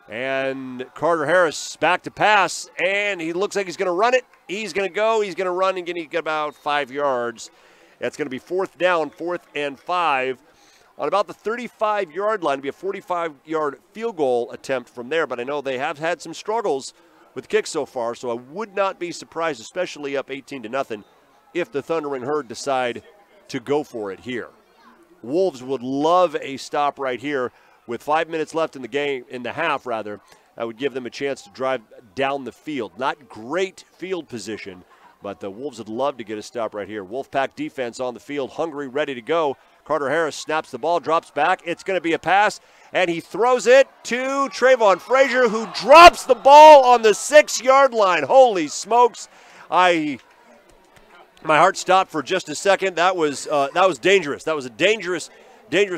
And Carter Harris back to pass, and he looks like he's going to run it. He's going to go. He's going to run and get about 5 yards. That's going to be 4th down, 4th and 5. On about the 35-yard line, it'll be a 45-yard field goal attempt from there. But I know they have had some struggles with kicks so far, so I would not be surprised, especially up 18-0, if the Thundering Herd decide to go for it here. Wolves would love a stop right here. With 5 minutes left in the game, in the half rather, that would give them a chance to drive down the field. Not great field position, but the Wolves would love to get a stop right here. Wolfpack defense on the field, hungry, ready to go. Carter Harris snaps the ball, drops back. It's going to be a pass, and he throws it to Trayvon Frazier, who drops the ball on the 6-yard line. Holy smokes. My heart stopped for just a second. That was dangerous. That was a dangerous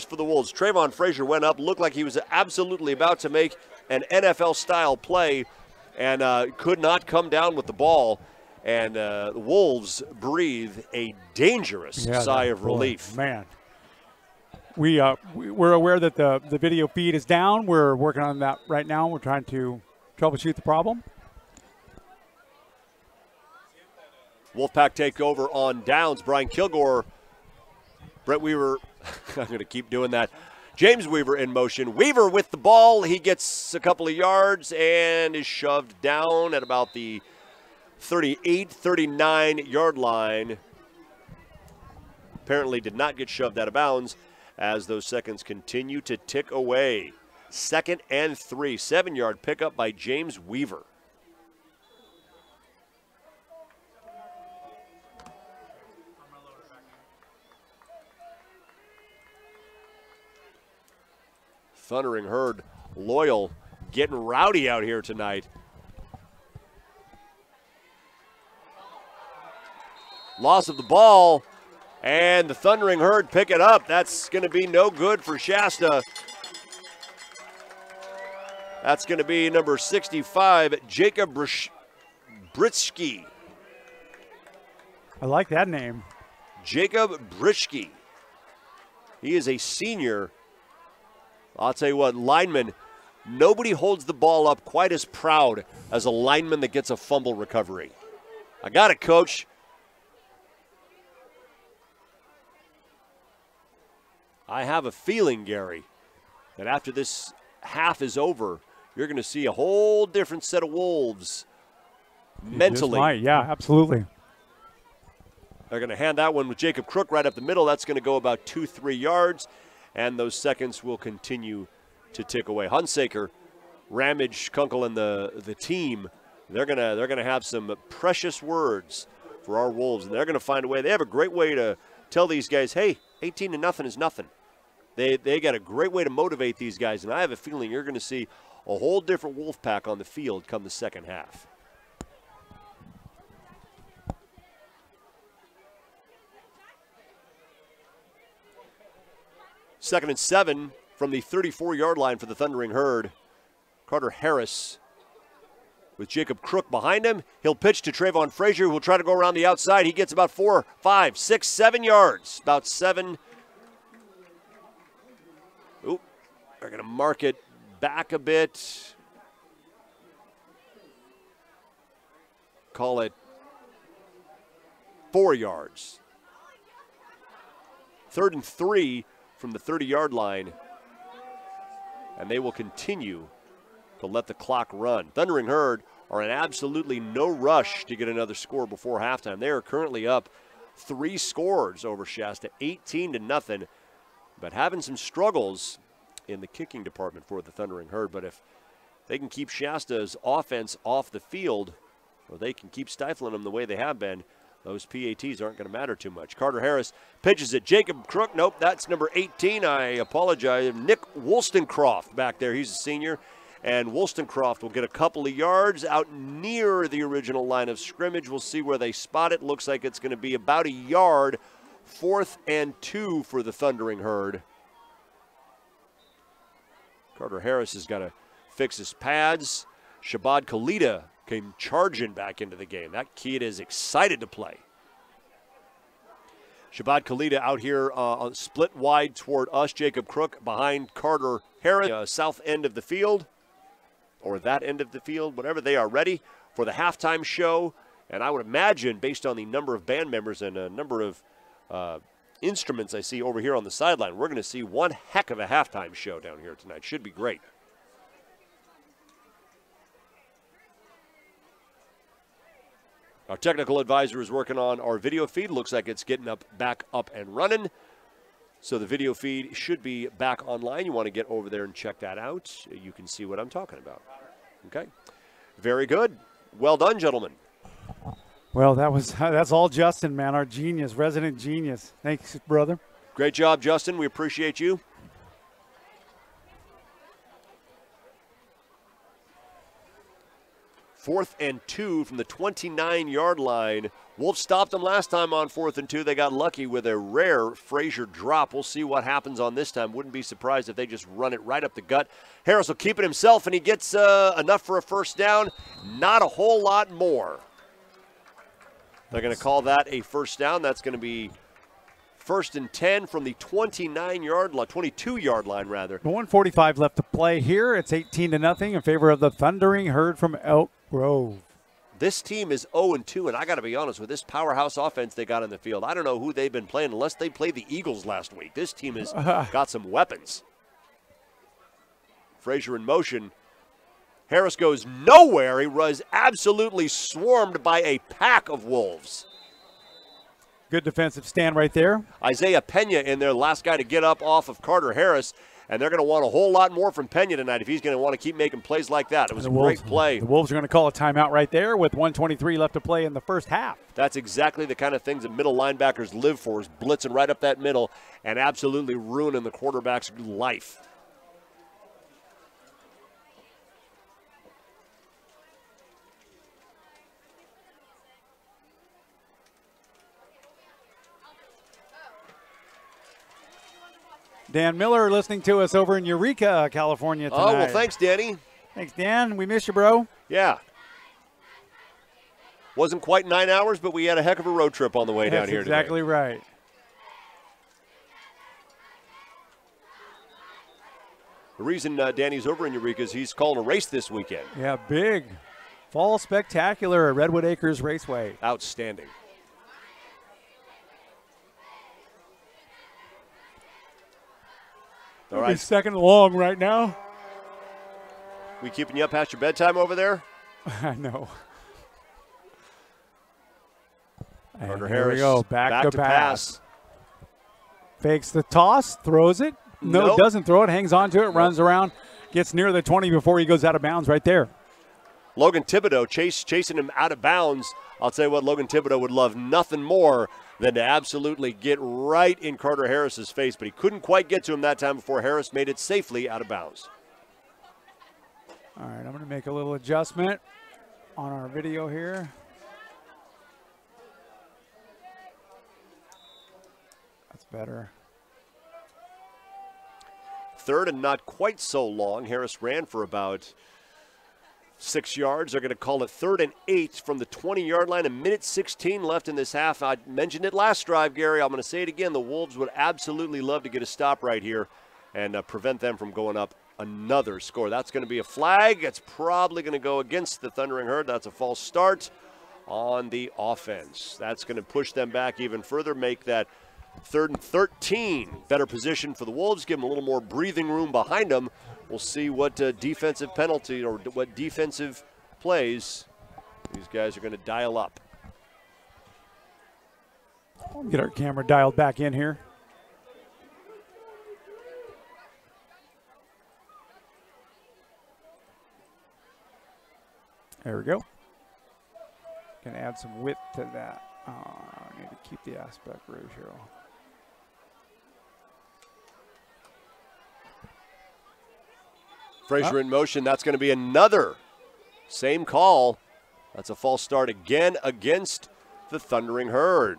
for the Wolves. Trayvon Frazier went up, looked like he was absolutely about to make an NFL-style play, and could not come down with the ball. And the Wolves breathe a dangerous sigh of relief. Man, we're aware that the video feed is down. We're working on that right now. We're trying to troubleshoot the problem. Wolfpack take over on downs. Brian Kilgore, Brett Weaver. I'm going to keep doing that. James Weaver in motion. Weaver with the ball. He gets a couple of yards and is shoved down at about the 38, 39-yard line. Apparently did not get shoved out of bounds as those seconds continue to tick away. 2nd and 3. 7-yard pickup by James Weaver. Thundering Herd, loyal, getting rowdy out here tonight. Loss of the ball, and the Thundering Herd pick it up. That's going to be no good for Shasta. That's going to be number 65, Jacob Britsky. I like that name. Jacob Britsky. He is a senior. I'll tell you what, lineman, nobody holds the ball up quite as proud as a lineman that gets a fumble recovery. I got it, Coach. I have a feeling, Gary, that after this half is over, you're going to see a whole different set of Wolves mentally. Might. Yeah, absolutely. They're going to hand that one with Jacob Crook right up the middle. That's going to go about 2-3 yards. And those seconds will continue to tick away. Hunsaker, Ramage, Kunkel, and the team, they're gonna have some precious words for our Wolves, and they're gonna find a way. They have a great way to tell these guys, hey, 18-0 is nothing. They got a great way to motivate these guys, and I have a feeling you're gonna see a whole different Wolfpack on the field come the second half. Second and 7 from the 34-yard line for the Thundering Herd. Carter Harris with Jacob Crook behind him. He'll pitch to Trayvon Frazier, who will try to go around the outside. He gets about 4, 5, 6, 7 yards. About 7. Oop, they're going to mark it back a bit. Call it 4 yards. 3rd and 3 from the 30-yard line, and they will continue to let the clock run. Thundering Herd are in absolutely no rush to get another score before halftime. They are currently up 3 scores over Shasta, 18-0, but having some struggles in the kicking department for the Thundering Herd. But if they can keep Shasta's offense off the field, or they can keep stifling them the way they have been, those PATs aren't going to matter too much. Carter Harris pitches it. Jacob Crook, nope, that's number 18. I apologize. Nick Wollstonecroft back there. He's a senior. And Wollstonecroft will get a couple of yards out near the original line of scrimmage. We'll see where they spot it. Looks like it's going to be about a yard. 4th and 2 for the Thundering Herd. Carter Harris has got to fix his pads. Shabbat Khalida came charging back into the game. That kid is excited to play. Shabbat Khalida out here split wide toward us. Jacob Crook behind Carter Harris, south end of the field. or that end of the field, whatever, they are ready for the halftime show. And I would imagine, based on the number of band members and a number of instruments I see over here on the sideline, we're going to see one heck of a halftime show down here tonight. Should be great. Our technical advisor is working on our video feed. Looks like it's getting back up and running. So the video feed should be back online. You want to get over there and check that out. You can see what I'm talking about. Okay. Very good. Well done, gentlemen. Well, that's all Justin, man, our genius, resident genius. Thanks, brother. Great job, Justin. We appreciate you. Fourth and 2 from the 29-yard line. Wolves stopped them last time on 4th and 2. They got lucky with a rare Frazier drop. We'll see what happens on this time. Wouldn't be surprised if they just run it right up the gut. Harris will keep it himself, and he gets enough for a first down. Not a whole lot more. They're going to call that a first down. That's going to be 1st and 10 from the 22-yard line, rather. 1:45 left to play here. It's 18-0 in favor of the Thundering Herd from Elk Grove. This team is 0-2, and I got to be honest, with this powerhouse offense they got in the field, I don't know who they've been playing unless they played the Eagles last week. This team has got some weapons. Frazier in motion. Harris goes nowhere. He was absolutely swarmed by a pack of Wolves. Good defensive stand right there. Isaiah Pena in there, last guy to get up off of Carter Harris, and they're going to want a whole lot more from Pena tonight if he's going to want to keep making plays like that. It was a great play. The Wolves are going to call a timeout right there with 1:23 left to play in the first half. That's exactly the kind of things that middle linebackers live for, is blitzing right up that middle and absolutely ruining the quarterback's life. Dan Miller listening to us over in Eureka, California tonight. Oh, well, thanks, Danny. Thanks, Dan. We miss you, bro. Yeah. Wasn't quite 9 hours, but we had a heck of a road trip on the way down here today. That's exactly right. The reason Danny's over in Eureka is he's calling a race this weekend. Yeah, big. Fall Spectacular at Redwood Acres Raceway. Outstanding. All right. Second long right now. We keeping you up past your bedtime over there? I know. Carter Here Harris, we go. Back to pass. Fakes the toss, throws it. No, doesn't throw it, hangs on to it, runs around, gets near the 20 before he goes out of bounds right there. Logan Thibodeau chasing him out of bounds. I'll tell you what, Logan Thibodeau would love nothing more than to absolutely get right in Carter Harris's face, but he couldn't quite get to him that time before Harris made it safely out of bounds. All right, I'm going to make a little adjustment on our video here. That's better. Third and not quite so long. Harris ran for about 6 yards. They're going to call it 3rd and 8 from the 20-yard line. 1:16 left in this half. I mentioned it last drive, Gary. I'm going to say it again. The Wolves would absolutely love to get a stop right here and prevent them from going up another score. That's going to be a flag. It's probably going to go against the Thundering Herd. That's a false start on the offense. That's going to push them back even further, make that 3rd and 13. Better position for the Wolves. Give them a little more breathing room behind them. We'll see what defensive penalty or what defensive plays these guys are going to dial up. Get our camera dialed back in here. There we go. Can add some width to that. I need to keep the aspect ratio. Frazier in motion. That's going to be another same call. That's a false start again against the Thundering Herd.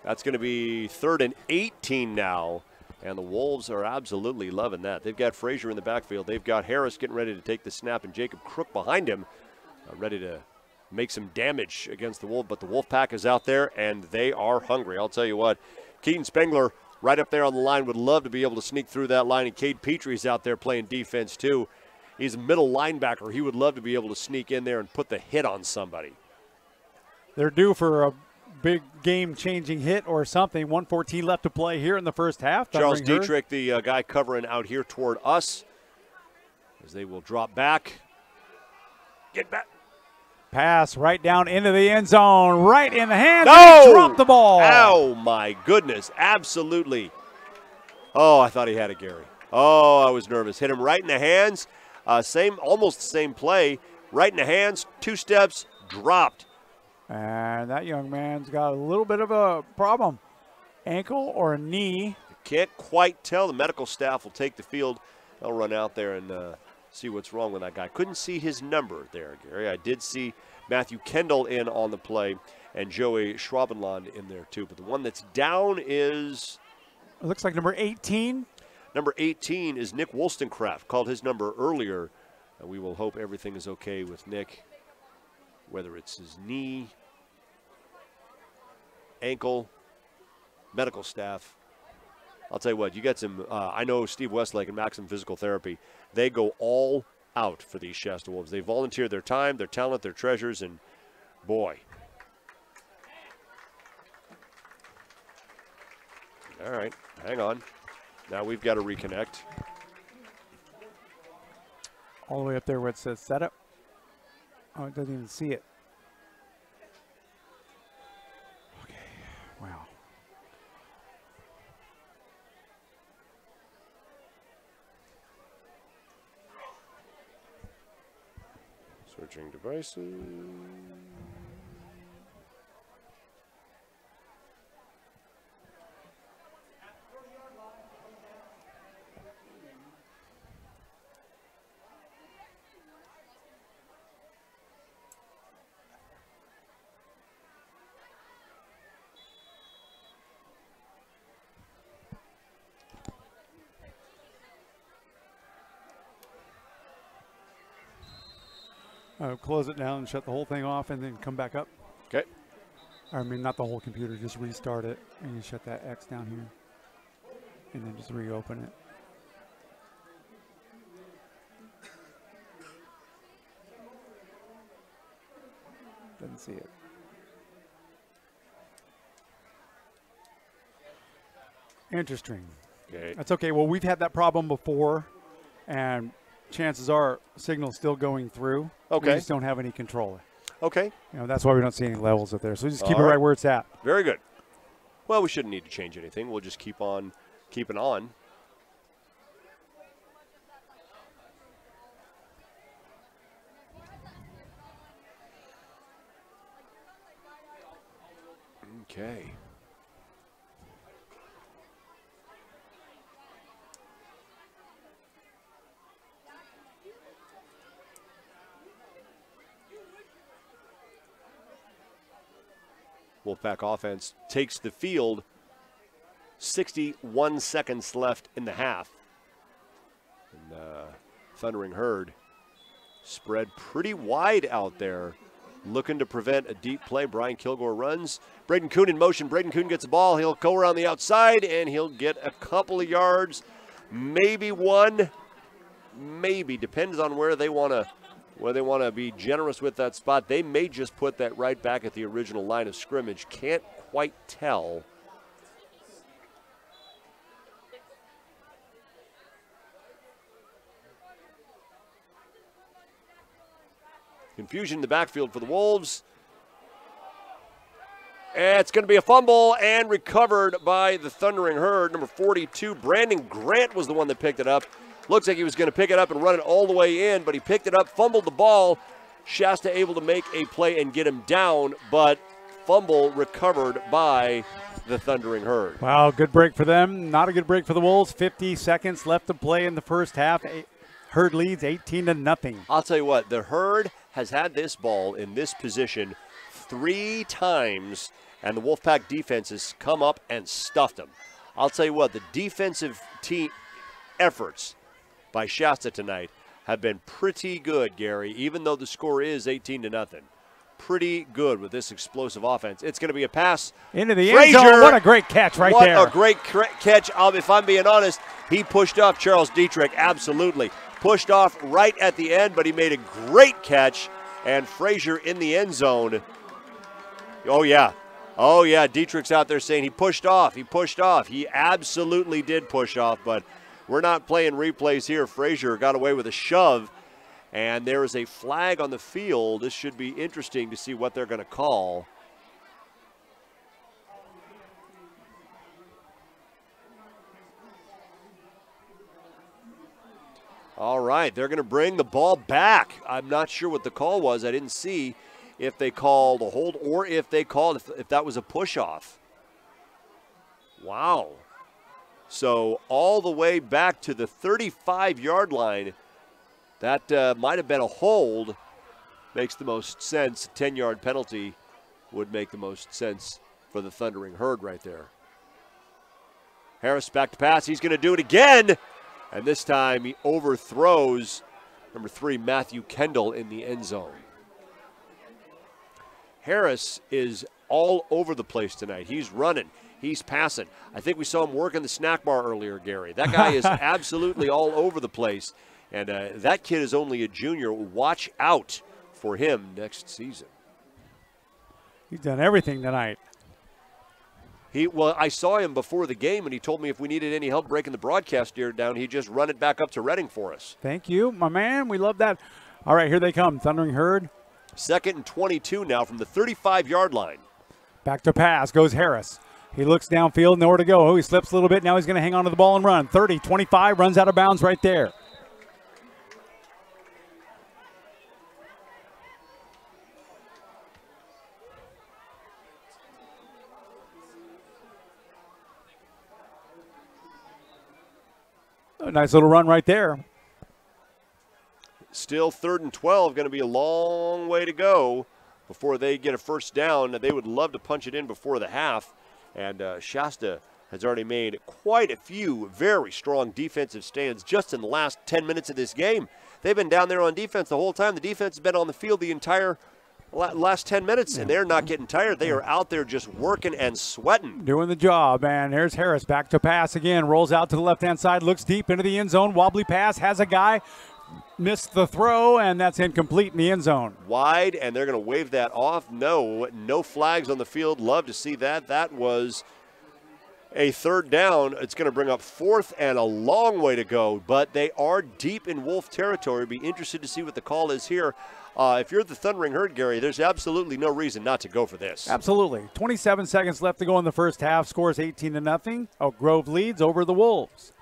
That's going to be 3rd and 18 now. And the Wolves are absolutely loving that. They've got Frazier in the backfield. They've got Harris getting ready to take the snap and Jacob Crook behind him, ready to make some damage against the Wolf. But the Wolfpack is out there, and they are hungry. I'll tell you what, Keaton Spengler right up there on the line would love to be able to sneak through that line. And Cade Petrie's out there playing defense too. He's a middle linebacker. He would love to be able to sneak in there and put the hit on somebody. They're due for a big game-changing hit or something. 1:14 left to play here in the first half. Charles Dietrich, the guy covering out here toward us, as they will drop back. Get back. Pass right down into the end zone, right in the hands. No! He dropped the ball. Oh, my goodness. Absolutely. Oh, I thought he had it, Gary. Oh, I was nervous. Hit him right in the hands. Almost the same play. Right in the hands, 2 steps, dropped. And that young man's got a little bit of a problem. Ankle or a knee. Can't quite tell. The medical staff will take the field. They'll run out there and see what's wrong with that guy. Couldn't see his number there, Gary. I did see Matthew Kendall in on the play and Joey Schwabenland in there too. But the one that's down is... It looks like number 18. Number 18 is Nick Wollstonecraft. Called his number earlier. And we will hope everything is okay with Nick, whether it's his knee, ankle, medical staff. I'll tell you what, you get some, I know Steve Westlake and Maximum Physical Therapy, they go all out for these Shasta Wolves. They volunteer their time, their talent, their treasures, and boy. All right, hang on. Now we've got to reconnect. All the way up there where it says setup. Oh, it doesn't even see it. Okay, wow. Switching devices. Close it down and shut the whole thing off and then come back up. Okay. I mean, not the whole computer, just restart it and you shut that X down here and then just reopen it. Doesn't see it. Interesting. Okay. That's okay. Well, we've had that problem before, and chances are signal's still going through. Okay. We just don't have any control. Okay. You know, that's why we don't see any levels up there. So we just keep All it right. right where it's at. Very good. Well, we shouldn't need to change anything. We'll just keep on keeping on. Okay. Wolfpack offense takes the field. 61 seconds left in the half. And Thundering Herd spread pretty wide out there, looking to prevent a deep play. Brian Kilgore runs. Braden Kuhn in motion. Braden Kuhn gets the ball. He'll go around the outside, and he'll get a couple of yards, maybe one, maybe. Depends on where they want to be generous with that spot. They may just put that right back at the original line of scrimmage. Can't quite tell. Confusion in the backfield for the Wolves. And it's going to be a fumble and recovered by the Thundering Herd. Number 42, Brandon Grant was the one that picked it up. Looks like he was going to pick it up and run it all the way in, but he picked it up, fumbled the ball. Shasta able to make a play and get him down, but fumble recovered by the Thundering Herd. Wow, good break for them. Not a good break for the Wolves. 50 seconds left to play in the first half. Herd leads 18-0. I'll tell you what, the Herd has had this ball in this position 3 times, and the Wolfpack defense has come up and stuffed them. I'll tell you what, the defensive team efforts by Shasta tonight have been pretty good, Gary, even though the score is 18-0. Pretty good with this explosive offense. It's going to be a pass. Into the end zone. What a great catch right there. What a great catch. If I'm being honest, he pushed off Charles Dietrich, absolutely. pushed off right at the end, but he made a great catch, and Frazier in the end zone. Oh, yeah. Oh, yeah, Dietrich's out there saying he pushed off. He pushed off. He absolutely did push off, but we're not playing replays here. Frazier got away with a shove, and there is a flag on the field. This should be interesting to see what they're going to call. All right, they're going to bring the ball back. I'm not sure what the call was. I didn't see if they called a hold or if they called if that was a push-off. Wow. So all the way back to the 35-yard line, that might have been a hold. Makes the most sense. 10-yard penalty would make the most sense for the Thundering Herd right there. Harris back to pass. He's going to do it again. And this time he overthrows number 3, Matthew Kendall, in the end zone. Harris is all over the place tonight. He's running. He's passing. I think we saw him working the snack bar earlier, Gary. That guy is absolutely all over the place. And that kid is only a junior. Watch out for him next season. He's done everything tonight. Well, I saw him before the game, and he told me if we needed any help breaking the broadcast gear down, he'd just run it back up to Redding for us. Thank you, my man. We love that. All right, here they come. Thundering Herd. 2nd and 22 now from the 35-yard line. Back to pass goes Harris. He looks downfield, nowhere to go. Oh, he slips a little bit. Now he's going to hang on to the ball and run. 30, 25, runs out of bounds right there. A nice little run right there. Still 3rd and 12, going to be a long way to go before they get a first down. They would love to punch it in before the half, and Shasta has already made quite a few very strong defensive stands just in the last 10 minutes of this game. They've been down there on defense the whole time. The defense has been on the field the entire last 10 minutes, and they're not getting tired. They are out there just working and sweating. Doing the job, and here's Harris back to pass again. Rolls out to the left-hand side, looks deep into the end zone. Wobbly pass, has a guy. Missed the throw, and that's incomplete in the end zone. Wide, and they're going to wave that off. No flags on the field. Love to see that. That was a 3rd down. It's going to bring up 4th and a long way to go, but they are deep in Wolf territory. Be interested to see what the call is here. If you're the Thundering Herd, Gary, there's absolutely no reason not to go for this. Absolutely. 27 seconds left to go in the first half. Scores 18-0. Oak Grove leads over the Wolves.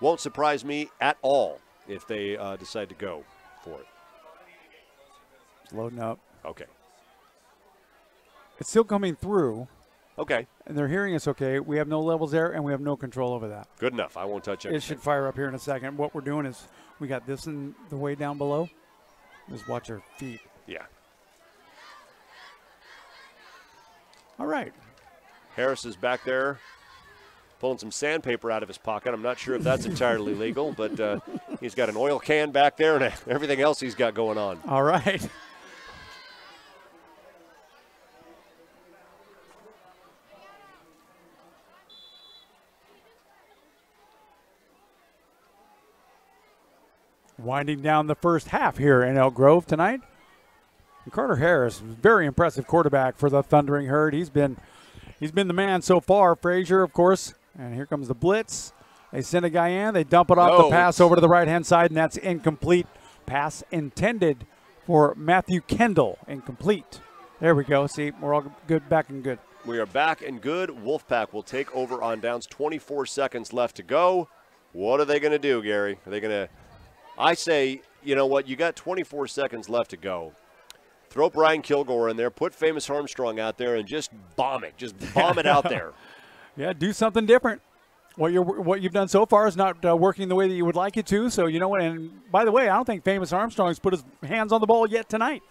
Won't surprise me at all if they decide to go for it. It's loading up. Okay. It's still coming through. Okay. And they're hearing us okay. We have no levels there, and we have no control over that. Good enough. I won't touch it. It should fire up here in a second. What we're doing is we got this in the way down below. Just watch our feet. Yeah. All right. Harris is back there pulling some sandpaper out of his pocket. I'm not sure if that's entirely legal, but he's got an oil can back there and everything else he's got going on. All right. Winding down the first half here in Elk Grove tonight. And Carter Harris, very impressive quarterback for the Thundering Herd. He's been the man so far. Frazier, of course, and here comes the blitz. They send a guy in. They dump it off the pass over to the right-hand side, and that's incomplete. Pass intended for Matthew Kendall. Incomplete. There we go. See, we're all good, back and good. We are back and good. Wolfpack will take over on downs. 24 seconds left to go. What are they going to do, Gary? Are they going to... I say, you know what, you got 24 seconds left to go. Throw Brian Kilgore in there, put Famous Armstrong out there, and just bomb it. Just bomb it out there. Yeah, do something different. What you've done so far is not working the way that you would like it to, so you know what, and by the way, I don't think Famous Armstrong's put his hands on the ball yet tonight.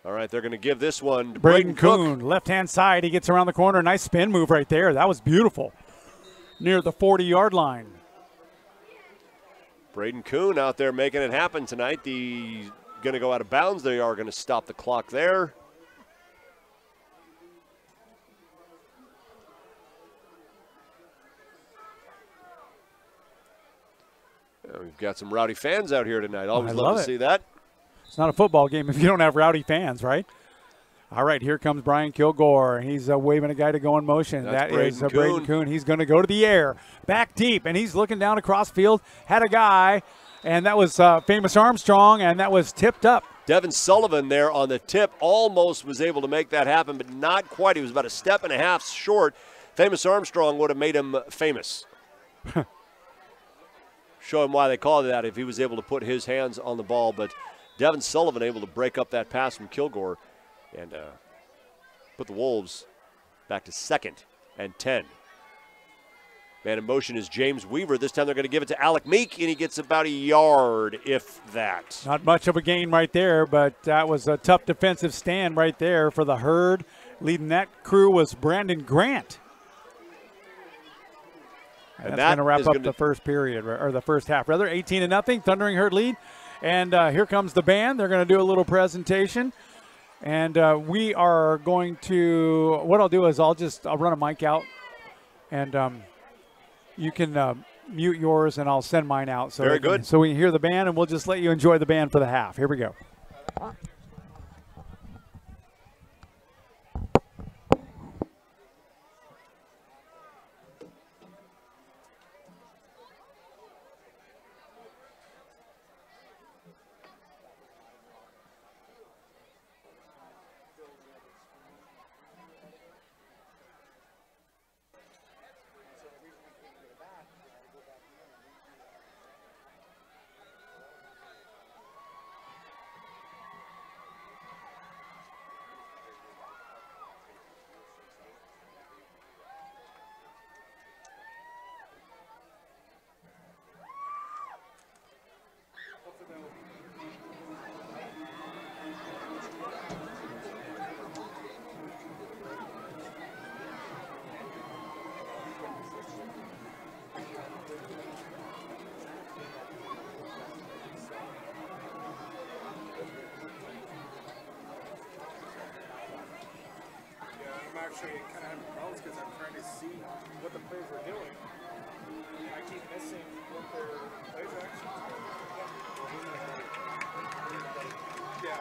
All right, they're going to give this one to Braden Kuhn, left-hand side. He gets around the corner. Nice spin move right there. That was beautiful. Near the 40-yard line. Braden Kuhn out there making it happen tonight. He's going to go out of bounds. They are going to stop the clock there. We've got some rowdy fans out here tonight. Always I love love to it. see that. It's not a football game if you don't have rowdy fans, right? All right, here comes Brian Kilgore. He's waving a guy to go in motion. That's That is Braden Braden Kuhn. He's going to go to the air, back deep, and he's looking down across field. Had a guy, and that was Famous Armstrong, and that was tipped up. Devin Sullivan there on the tip almost was able to make that happen, but not quite. He was about a step and a half short. Famous Armstrong would have made him famous. Show him why they call it that if he was able to put his hands on the ball. But Devin Sullivan able to break up that pass from Kilgore and put the Wolves back to 2nd and 10. Man in motion is James Weaver. This time they're going to give it to Alec Meek, and he gets about a yard, if that. Not much of a gain right there, but that was a tough defensive stand right there for the Herd. Leading that crew was Brandon Grant. And that's going to wrap up the first period, or the first half, rather. 18-0, Thundering Herd lead. And here comes the band. They're going to do a little presentation. And we are going to, what I'll do is I'll run a mic out, and you can mute yours, and I'll send mine out. So very good. So we can hear the band, and we'll just let you enjoy the band for the half. Here we go. Actually kind of having problems because I'm trying to see what the players are doing. I keep missing what their laser actions are. Yeah.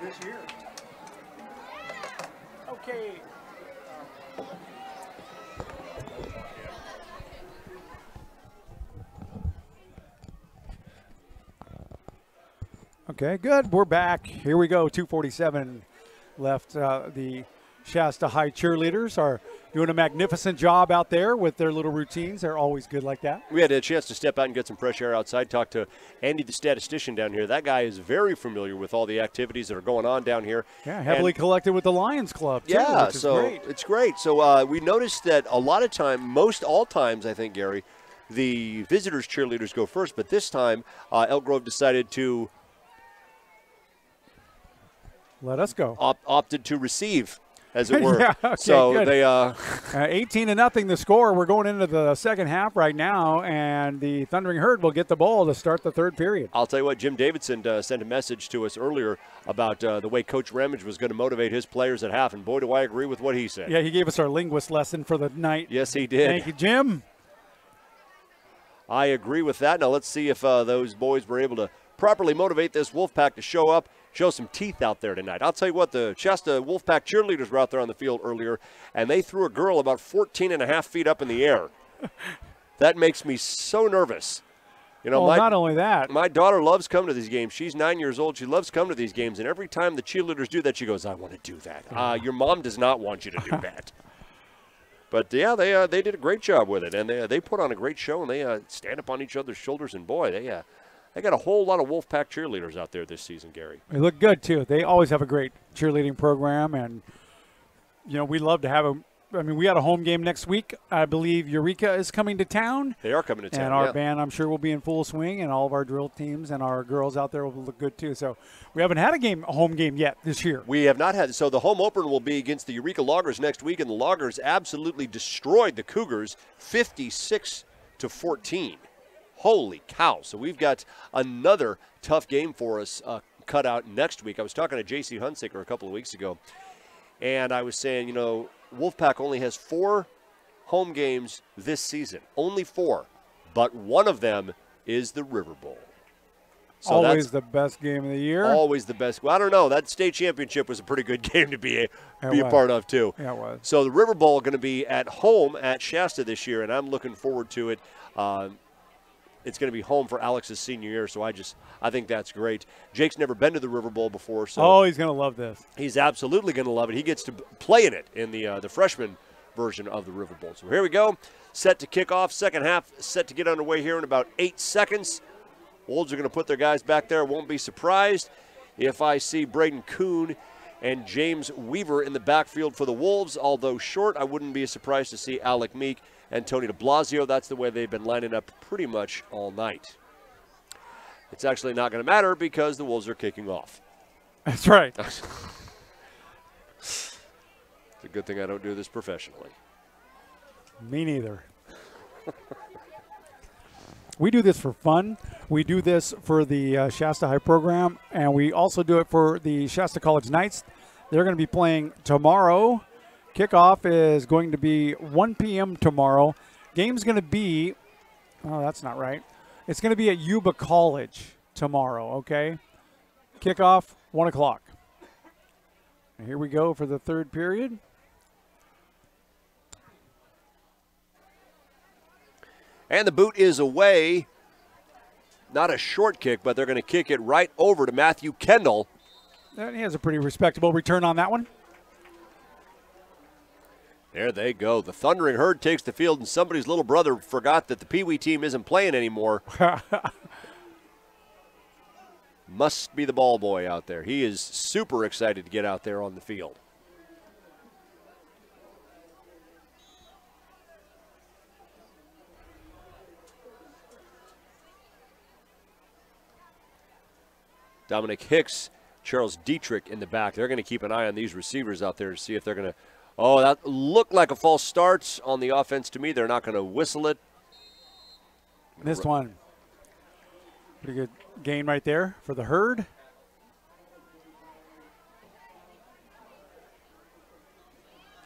this year. Okay. Okay, good. We're back. Here we go. 2:47 left. The Shasta High cheerleaders are doing a magnificent job out there with their little routines. They're always good like that. We had a chance to step out and get some fresh air outside, talk to Andy, the statistician down here. That guy is very familiar with all the activities that are going on down here. Yeah, heavily collected with the Lions Club, too, yeah, which is so great. It's great. So we noticed that a lot of time, most all times, I think, Gary, the visitors cheerleaders go first, but this time Elk Grove decided to let us go. Opted to receive, as it were. Yeah, okay, so good. they 18-0 the score. We're going into the second half right now, and the Thundering Herd will get the ball to start the third period. I'll tell you what, Jim Davidson sent a message to us earlier about the way Coach Ramage was going to motivate his players at half, and boy, do I agree with what he said. Yeah, he gave us our linguist lesson for the night. Yes, he did. Thank you, Jim. I agree with that. Now let's see if those boys were able to properly motivate this Wolfpack to show up, show some teeth out there tonight. I'll tell you what, the Shasta Wolfpack cheerleaders were out there on the field earlier, and they threw a girl about 14.5 feet up in the air. That makes me so nervous. You know, well, not only that. My daughter loves coming to these games. She's 9 years old. She loves coming to these games, and every time the cheerleaders do that, she goes, I want to do that. Your mom does not want you to do that. But, yeah, they did a great job with it, and they put on a great show, and they stand up on each other's shoulders, and, boy, they got a whole lot of Wolfpack cheerleaders out there this season, Gary. They look good, too. They always have a great cheerleading program, and, you know, we love to have a – I mean, we got a home game next week. I believe Eureka is coming to town. They are coming to town, and our band, I'm sure, will be in full swing, and all of our drill teams and our girls out there will look good, too. So we haven't had a home game yet this year. We have not had – so the home opener will be against the Eureka Loggers next week, and the Loggers absolutely destroyed the Cougars 56-14. Holy cow. So we've got another tough game for us cut out next week. I was talking to J.C. Hunsaker a couple of weeks ago, and I was saying, you know, Wolfpack only has 4 home games this season. Only 4. But one of them is the River Bowl. So always the best game of the year. Always the best. Well, I don't know. That state championship was a pretty good game to be a part of, too. Yeah, it was. So the River Bowl going to be at home at Shasta this year, and I'm looking forward to it. It's going to be home for Alex's senior year, so I think that's great. Jake's never been to the River Bowl before, so he's going to love this. He's absolutely going to love it. He gets to play in it in the freshman version of the River Bowl. So here we go, set to kick off. Second half set to get underway here in about 8 seconds. Wolves are going to put their guys back there. Won't be surprised if I see Braden Kuhn and James Weaver in the backfield for the Wolves. Although short, I wouldn't be surprised to see Alec Meek and Tony de Blasio. That's the way they've been lining up pretty much all night. It's actually not going to matter because the Wolves are kicking off. That's right. It's a good thing I don't do this professionally. Me neither. We do this for fun. We do this for the Shasta High program, and we also do it for the Shasta College Knights. They're going to be playing tomorrow. Kickoff is going to be 1 p.m. tomorrow. Game's going to be, oh, that's not right. It's going to be at Yuba College tomorrow, okay? Kickoff, 1 o'clock. And here we go for the third period. And the boot is away. Not a short kick, but they're going to kick it right over to Matthew Kendall. And he has a pretty respectable return on that one. There they go. The Thundering Herd takes the field, and somebody's little brother forgot that the Pee Wee team isn't playing anymore. Must be the ball boy out there. He is super excited to get out there on the field. Dominic Hicks, Charles Dietrich in the back. They're going to keep an eye on these receivers out there to see if they're going to. Oh, that looked like a false start on the offense to me. They're not going to whistle it. Missed one. Pretty good gain right there for the Herd.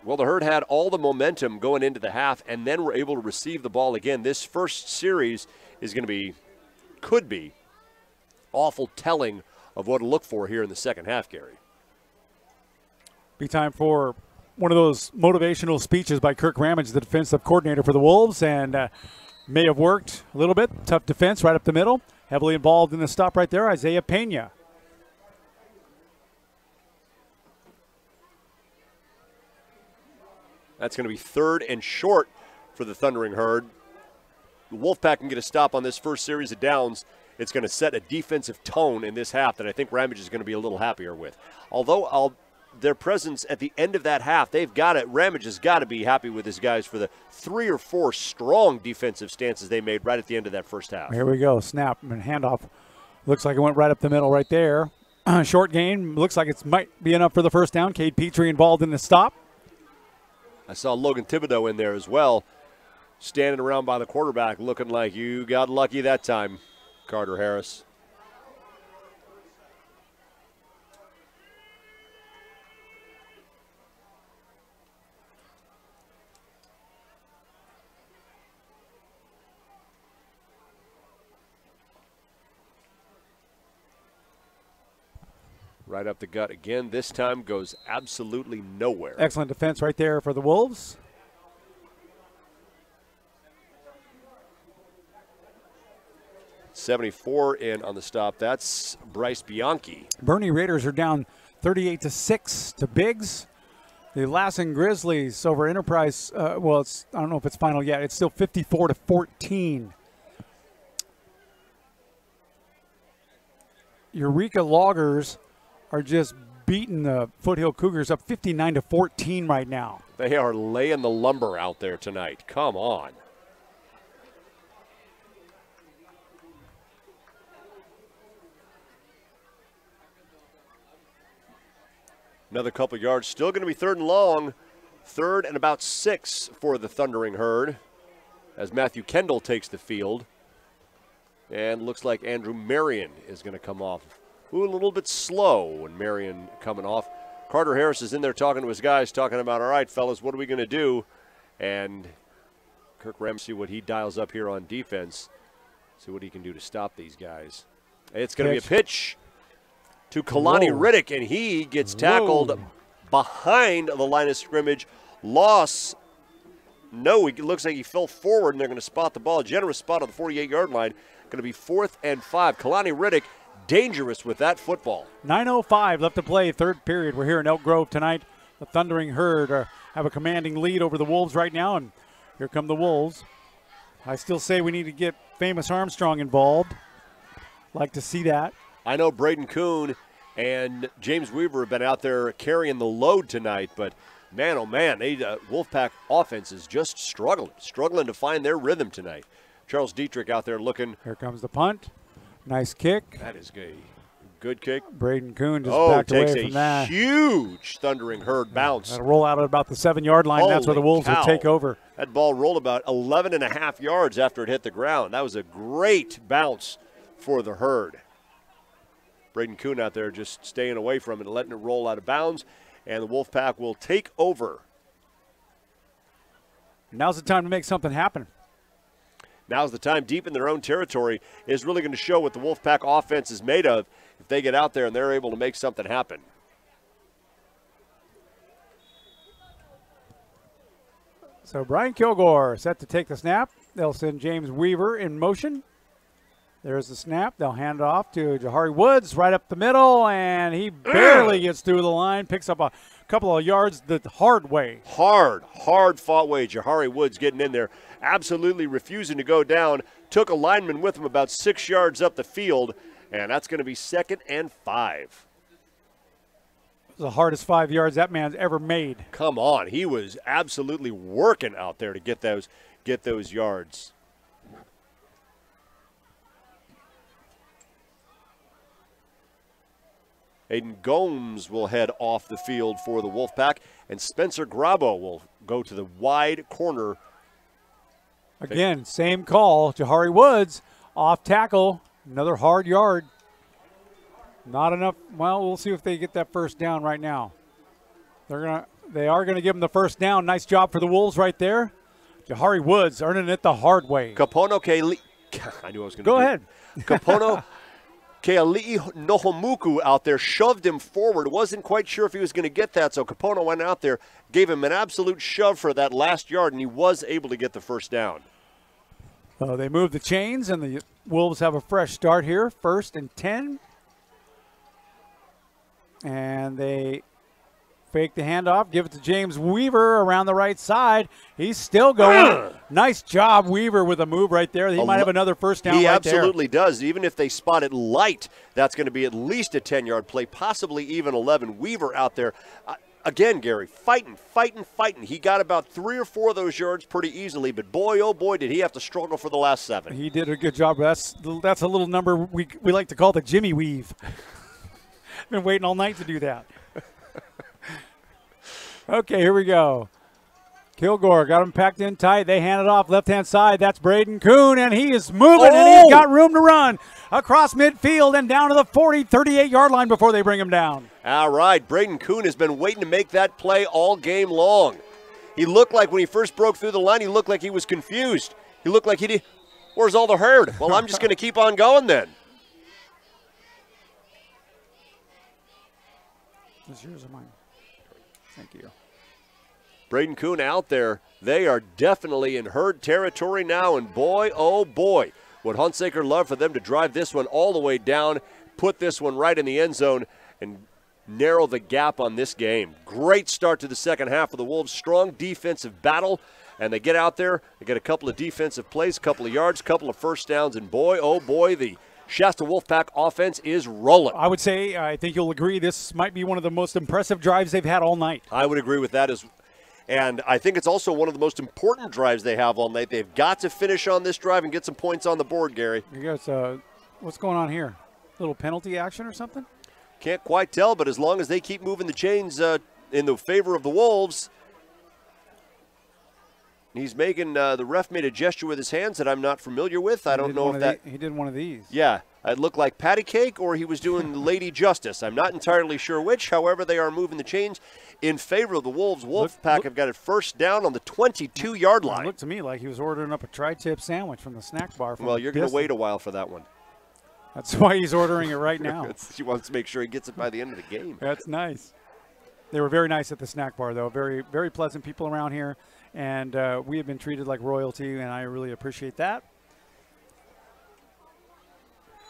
Well, the Herd had all the momentum going into the half and then were able to receive the ball again. This first series is going to be, could be, awful telling of what to look for here in the second half, Gary. Be time for one of those motivational speeches by Kirk Ramage, the defensive coordinator for the Wolves, and may have worked a little bit. Tough defense right up the middle. Heavily involved in the stop right there, Isaiah Pena. That's going to be 3rd and short for the Thundering Herd. The Wolfpack can get a stop on this first series of downs. It's going to set a defensive tone in this half that I think Ramage is going to be a little happier with. Although their presence at the end of that half, they've got it. Ramage has got to be happy with his guys for the 3 or 4 strong defensive stances they made right at the end of that first half. Here we go. Snap and handoff. Looks like it went right up the middle right there. Short gain. Looks like it might be enough for the first down. Cade Petrie involved in the stop. I saw Logan Thibodeau in there as well, standing around by the quarterback looking like you got lucky that time, Carter Harris. Right up the gut again. This time goes absolutely nowhere. Excellent defense right there for the Wolves. .74 in on the stop. That's Bryce Bianchi. Bernie Raiders are down 38-6 to Biggs. The Lassen Grizzlies over Enterprise. Well, I don't know if it's final yet. It's still 54-14. Eureka Loggers are just beating the Foothill Cougars up 59-14 right now. They are laying the lumber out there tonight. Come on. Another couple yards. Still going to be 3rd and long. 3rd and about 6 for the Thundering Herd as Matthew Kendall takes the field. And looks like Andrew Marion is going to come off. Ooh, a little bit slow when Marion coming off. Carter Harris is in there talking to his guys, talking about, all right, fellas, what are we going to do? And Kirk Ramage, see what he dials up here on defense. See what he can do to stop these guys. It's going to be a pitch to Kalani Riddick, and he gets tackled behind the line of scrimmage. Loss. No, it looks like he fell forward, and they're going to spot the ball. Generous spot on the 48-yard line. Going to be 4th and 5. Kalani Riddick, dangerous with that football. 9:05 left to play, 3rd period. We're here in Elk Grove tonight. The Thundering Herd have a commanding lead over the Wolves right now, and here come the Wolves. I still say we need to get Famous Armstrong involved. Like to see that. I know Braden Kuhn and James Weaver have been out there carrying the load tonight, but man, oh man, Wolfpack offense is just struggling to find their rhythm tonight. Charles Dietrich out there looking. Here comes the punt. Nice kick. That is good kick. Braden Kuhn just backed away from that. Huge Thundering Herd bounce. That'll roll out at about the 7-yard line. That's where the Wolves will take over. That ball rolled about 11.5 yards after it hit the ground. That was a great bounce for the Herd. Braden Kuhn out there just staying away from it and letting it roll out of bounds. And the Wolfpack will take over. Now's the time to make something happen. Now's the time, deep in their own territory, is really going to show what the Wolfpack offense is made of if they get out there and they're able to make something happen. So Brian Kilgore set to take the snap. They'll send James Weaver in motion. There's the snap. They'll hand it off to Jahari Woods right up the middle, and he barely gets through the line, picks up a couple of yards the hard way. Hard fought way. Jahari Woods getting in there, absolutely refusing to go down. Took a lineman with him about 6 yards up the field, and that's going to be 2nd and 5. It was the hardest 5 yards that man's ever made. Come on. He was absolutely working out there to get those yards. Aiden Gomes will head off the field for the Wolfpack, and Spencer Grabo will go to the wide corner. Again, same call. Jahari Woods off tackle, another hard yard. Not enough. Well, we'll see if they get that first down right now. They are gonna give them the first down. Nice job for the Wolves right there. Jahari Woods earning it the hard way. Capono Kali. I knew I was going to go ahead. Capono Keali'i Nohomuku out there shoved him forward. Wasn't quite sure if he was going to get that, so Kapono went out there, gave him an absolute shove for that last yard, and he was able to get the first down. They move the chains, and the Wolves have a fresh start here, 1st and 10. And they fake the handoff, give it to James Weaver around the right side. He's still going. Nice job, Weaver, with a move right there. He might have another first down He right absolutely does. Even if they spot it light, that's going to be at least a 10-yard play, possibly even 11. Weaver out there. Again, Gary, fighting. He got about 3 or 4 of those yards pretty easily, but boy, oh boy, did he have to struggle for the last 7. He did a good job. That's a little number we like to call the Jimmy Weave. Been waiting all night to do that. Okay, here we go. Kilgore got him packed in tight. They hand it off left-hand side. That's Braden Kuhn, and he is moving, and he's got room to run across midfield and down to the 40, 38-yard line before they bring him down. All right, Braden Kuhn has been waiting to make that play all game long. He looked like when he first broke through the line, he looked like he was confused. He looked like he did. Where's all the herd? Well, I'm just going to keep on going then. This yours or mine? Thank you. Braden Kuhn out there. They are definitely in herd territory now, and boy, oh boy, would Hunsaker love for them to drive this one all the way down, put this one right in the end zone, and narrow the gap on this game. Great start to the second half of the Wolves. Strong defensive battle, and they get out there. They get a couple of defensive plays, a couple of yards, a couple of first downs, and boy, oh boy, the Shasta Wolfpack offense is rolling. I would say, I think you'll agree, this might be one of the most impressive drives they've had all night. I would agree with that and I think it's also one of the most important drives they have all night. They've got to finish on this drive and get some points on the board, Gary. You guys, what's going on here? Little penalty action or something? Can't quite tell, but as long as they keep moving the chains in the favor of the Wolves, he's making, the ref made a gesture with his hands that I'm not familiar with. I don't know if that. He did one of these. Yeah, it looked like patty cake or he was doing Lady Justice. I'm not entirely sure which. However, they are moving the chains in favor of the Wolves. Wolfpack have got it first down on the 22-yard line. It looked to me like he was ordering up a tri-tip sandwich from the snack bar. Well, you're going to wait a while for that one. That's why he's ordering it right now. He wants to make sure he gets it by the end of the game. That's nice. They were very nice at the snack bar, though. Very, very pleasant people around here. And we have been treated like royalty, and I really appreciate that.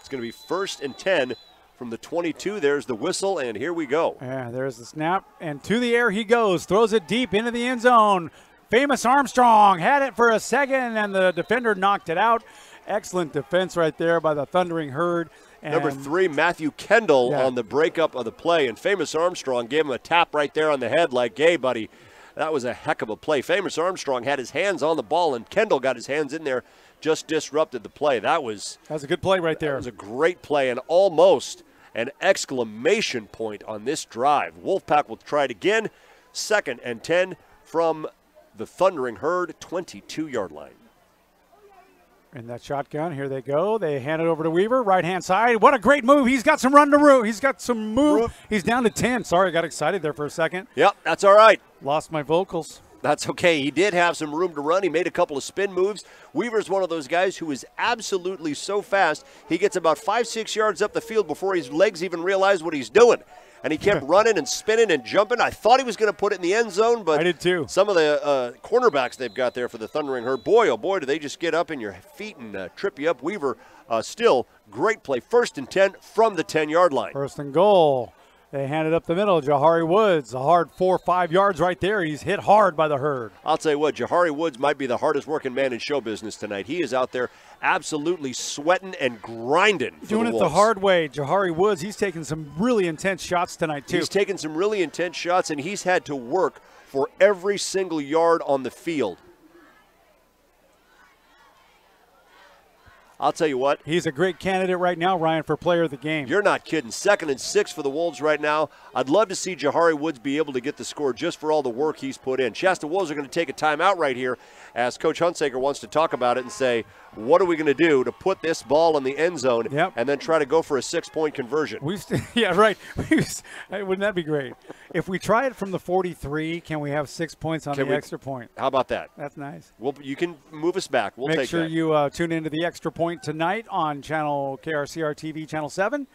It's going to be 1st and 10 from the 22. There's the whistle, and here we go. Yeah, there's the snap, and to the air he goes. Throws it deep into the end zone. Famous Armstrong had it for a second, and the defender knocked it out. Excellent defense right there by the Thundering Herd. And Number 3, Matthew Kendall on the breakup of the play, and Famous Armstrong gave him a tap right there on the head like, hey, buddy, that was a heck of a play. Famous Armstrong had his hands on the ball, and Kendall got his hands in there, just disrupted the play. That was a good play right there. That was a great play and almost an exclamation point on this drive. Wolfpack will try it again. 2nd and 10 from the Thundering Herd, 22-yard line. And that shotgun, here they go. They hand it over to Weaver, right-hand side. What a great move. He's got some run to root. He's got some move. He's down to 10. Sorry, I got excited there for a second. Yep, that's all right. Lost my vocals. That's okay. He did have some room to run. He made a couple of spin moves. Weaver's one of those guys who is absolutely so fast. He gets about 5-6 yards up the field before his legs even realize what he's doing. And he kept running and spinning and jumping. I thought he was going to put it in the end zone, but I did too. Some of the cornerbacks they've got there for the Thundering Herd, boy, oh boy, do they just get up in your feet and trip you up. Weaver, still great play. 1st and 10 from the 10-yard line. 1st and goal. They hand it up the middle. Jahari Woods, a hard 4 or 5 yards right there. He's hit hard by the Herd. I'll tell you what, Jahari Woods might be the hardest working man in show business tonight. He is out there absolutely sweating and grinding. Doing it the hard way. Jahari Woods, he's taking some really intense shots tonight, too. He's taken some really intense shots, and he's had to work for every single yard on the field. I'll tell you what. He's a great candidate right now, Ryan, for player of the game. You're not kidding. 2nd and 6 for the Wolves right now. I'd love to see Jahari Woods be able to get the score just for all the work he's put in. Shasta Wolves are going to take a timeout right here as Coach Hunsaker wants to talk about it and say, what are we going to do to put this ball in the end zone and then try to go for a 6-point conversion? Yeah, right. Wouldn't that be great? If we try it from the 43, can we have 6 points on the extra point? How about that? That's nice. You can move us back. We'll take that. Make sure you tune into the Extra Point Point tonight on channel KRCR TV, Channel 7.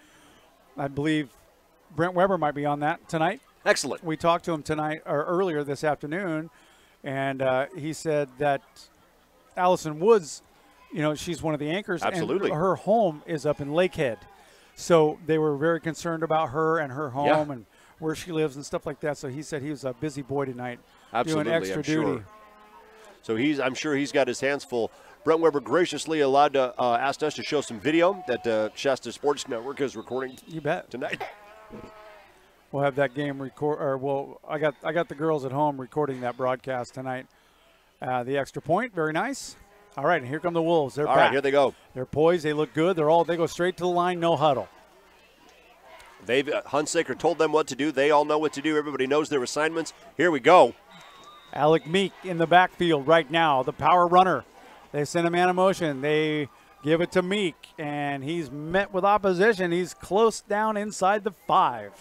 I believe Brent Weber might be on that tonight. Excellent. We talked to him tonight or earlier this afternoon, and he said that Allison Woods, she's one of the anchors. Absolutely. And her home is up in Lakehead. So they were very concerned about her and her home and where she lives and stuff like that. So he said he was a busy boy tonight. Absolutely, doing extra duty. Sure. So I'm sure he's got his hands full. Brent Weber graciously asked us to show some video that Shasta Sports Network is recording. You bet. Tonight. We'll have that game I got the girls at home recording that broadcast tonight. The extra point, very nice. All right, and here come the Wolves. They're back. All right, here they go. They're poised. They look good. They go straight to the line, no huddle. Hunsaker told them what to do. They all know what to do. Everybody knows their assignments. Here we go. Alec Meek in the backfield right now, the power runner. They send a man in motion. They give it to Meek, and he's met with opposition. He's close down inside the 5.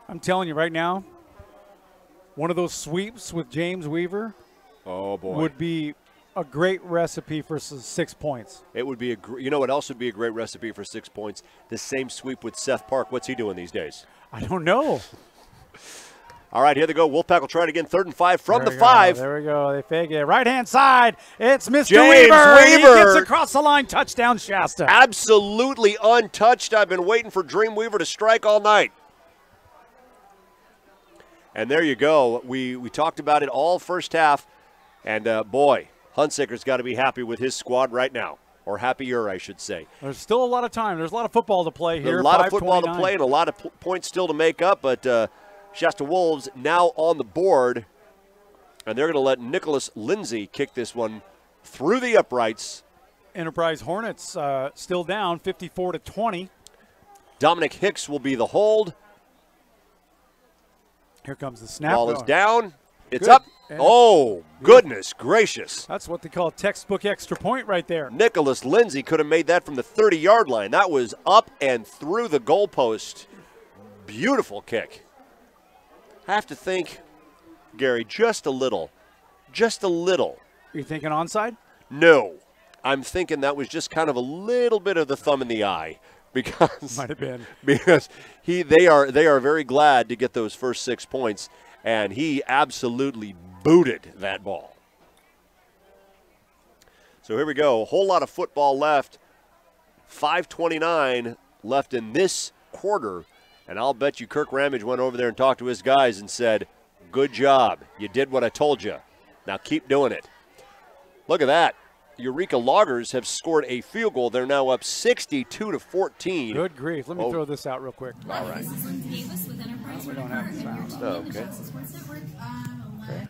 I'm telling you right now, one of those sweeps with James Weaver would be a great recipe for 6 points. It would be you know what else would be a great recipe for 6 points? The same sweep with Seth Park. What's he doing these days? I don't know. All right, here they go. Wolfpack will try it again. 3rd and 5 from the 5. There we go. They fake it. Right-hand side. It's Mr. James Weaver. He Weaver gets across the line. Touchdown, Shasta. Absolutely untouched. I've been waiting for Dream Weaver to strike all night. And there you go. We talked about it all first half. And, boy, Hunsaker's got to be happy with his squad right now. Or happier, I should say. There's still a lot of time. There's a lot of football to play here. A lot of football to play and a lot of points still to make up. But Shasta Wolves now on the board. And they're going to let Nicholas Lindsay kick this one through the uprights. Enterprise Hornets still down 54-20. Dominic Hicks will be the hold. Here comes the snap. Ball is down. It's Good. up. Oh, goodness gracious. That's what they call a textbook extra point right there. Nicholas Lindsay could have made that from the 30-yard line. That was up and through the goalpost. Beautiful kick. I have to think, Gary, just a little. Just a little. You thinking onside? No. I'm thinking that was just kind of a little bit of the thumb in the eye. Because might have been because they are very glad to get those first 6 points, and he absolutely booted that ball. So here we go. A whole lot of football left. 5:29 left in this quarter, and I'll bet you Kirk Ramage went over there and talked to his guys and said, "Good job. You did what I told you. Now keep doing it." Look at that. Eureka Loggers have scored a field goal. They're now up 62-14. Good grief. Let me throw this out real quick. All right. We don't have the sound. Oh, okay. Okay.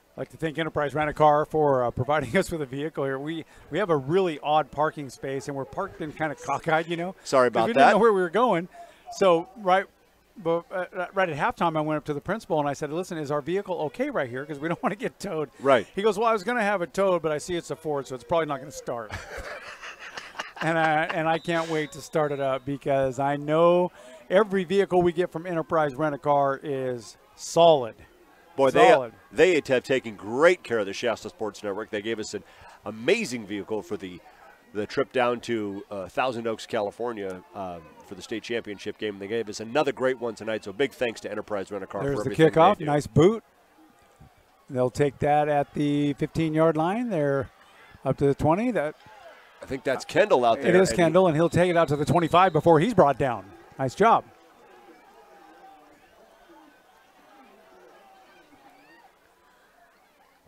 I'd like to thank Enterprise Rent-A-Car for providing us with a vehicle here. We have a really odd parking space, and we're parked in kind of cockeyed, Sorry about that. We didn't know where we were going. So right at halftime, I went up to the principal, and I said, listen, is our vehicle okay right here? Because we don't want to get towed. Right. He goes, well, I was going to have it towed, but I see it's a Ford, so it's probably not going to start. and I can't wait to start it up because I know every vehicle we get from Enterprise Rent-A-Car is solid. Boy, they have taken great care of the Shasta Sports Network. They gave us an amazing vehicle for the trip down to Thousand Oaks, California for the state championship game. They gave us another great one tonight, so big thanks to Enterprise Rent-A-Car for everything. There's the kickoff. Nice boot. They'll take that at the 15-yard line. They're up to the 20. I think that's Kendall out there. It is Kendall, and he'll take it out to the 25 before he's brought down. Nice job.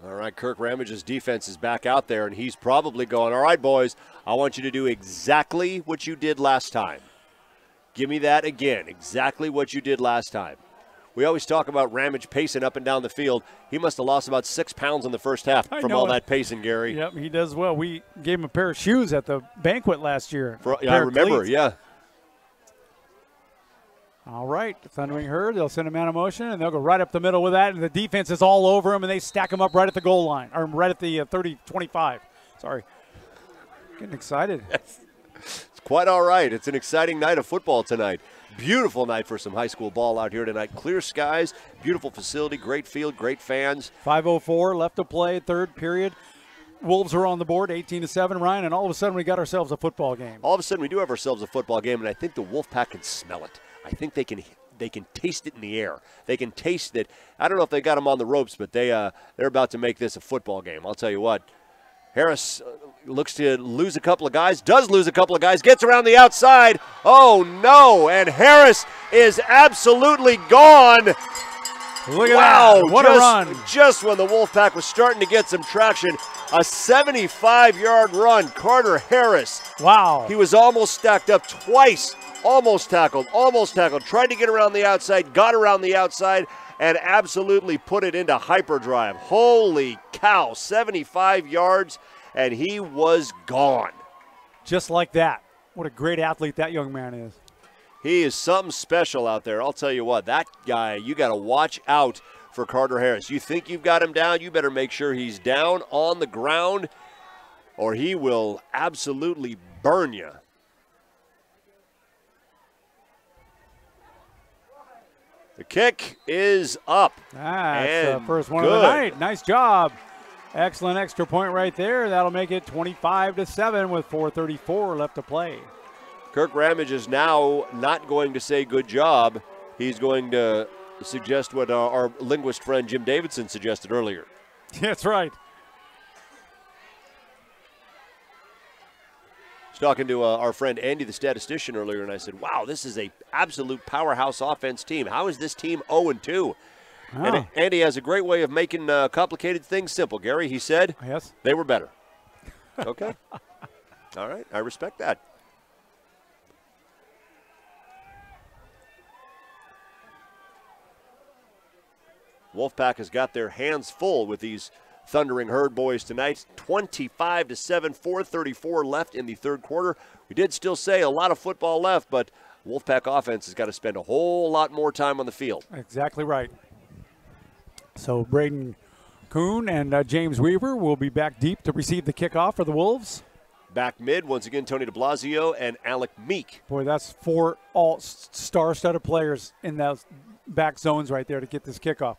All right, Kirk Ramage's defense is back out there, and he's probably going, all right, boys, I want you to do exactly what you did last time. Give me that again, exactly what you did last time. We always talk about Ramage pacing up and down the field. He must have lost about 6 pounds in the first half from all that pacing, Gary. Yep, he does well. We gave him a pair of shoes at the banquet last year. I remember, yeah. All right, the Thundering Herd, they'll send a man in motion, and they'll go right up the middle with that, and the defense is all over him, and they stack him up right at the goal line, or right at the 30-25. Sorry. Getting excited. It's quite all right. It's an exciting night of football tonight. Beautiful night for some high school ball out here tonight. Clear skies, beautiful facility, great field, great fans. 5:04 left to play, third period. Wolves are on the board, 18-7, Ryan, and all of a sudden we got ourselves a football game. All of a sudden we do have ourselves a football game, and I think the Wolfpack can smell it. I think they can taste it in the air. They can taste it. I don't know if they got them on the ropes, but they're about to make this a football game. I'll tell you what. Harris looks to lose a couple of guys, does lose a couple of guys, gets around the outside. Oh, no, and Harris is absolutely gone. Look at that. What a run. Just when the Wolfpack was starting to get some traction, a 75-yard run. Carter Harris. Wow. He was almost stacked up twice. Almost tackled. Tried to get around the outside, got around the outside, and absolutely put it into hyperdrive. Holy cow, 75 yards, and he was gone. Just like that. What a great athlete that young man is. He is something special out there. I'll tell you what, that guy, you got to watch out for Carter Harris. You think you've got him down, you better make sure he's down on the ground, or he will absolutely burn you. The kick is up. That's the first one of the night. Nice job. Excellent extra point right there. That'll make it 25-7 with 4:34 left to play. Kirk Ramage is now not going to say good job. He's going to suggest what our linguist friend Jim Davidson suggested earlier. That's right. Talking to our friend Andy, the statistician, earlier, and I said, wow, this is a absolute powerhouse offense team. How is this team 0-2? Oh. And Andy has a great way of making complicated things simple. Gary, he said, yes, they were better. Okay. All right, I respect that. Wolfpack has got their hands full with these Thundering Herd boys tonight. 25-7, 4:34 left in the third quarter. We did still say a lot of football left, but Wolfpack offense has got to spend a whole lot more time on the field. Exactly right. So Braden Kuhn and James Weaver will be back deep to receive the kickoff for the Wolves. Back mid, once again, Tony de Blasio and Alec Meek. Boy, that's 4 all star-studded players in those back zones right there to get this kickoff.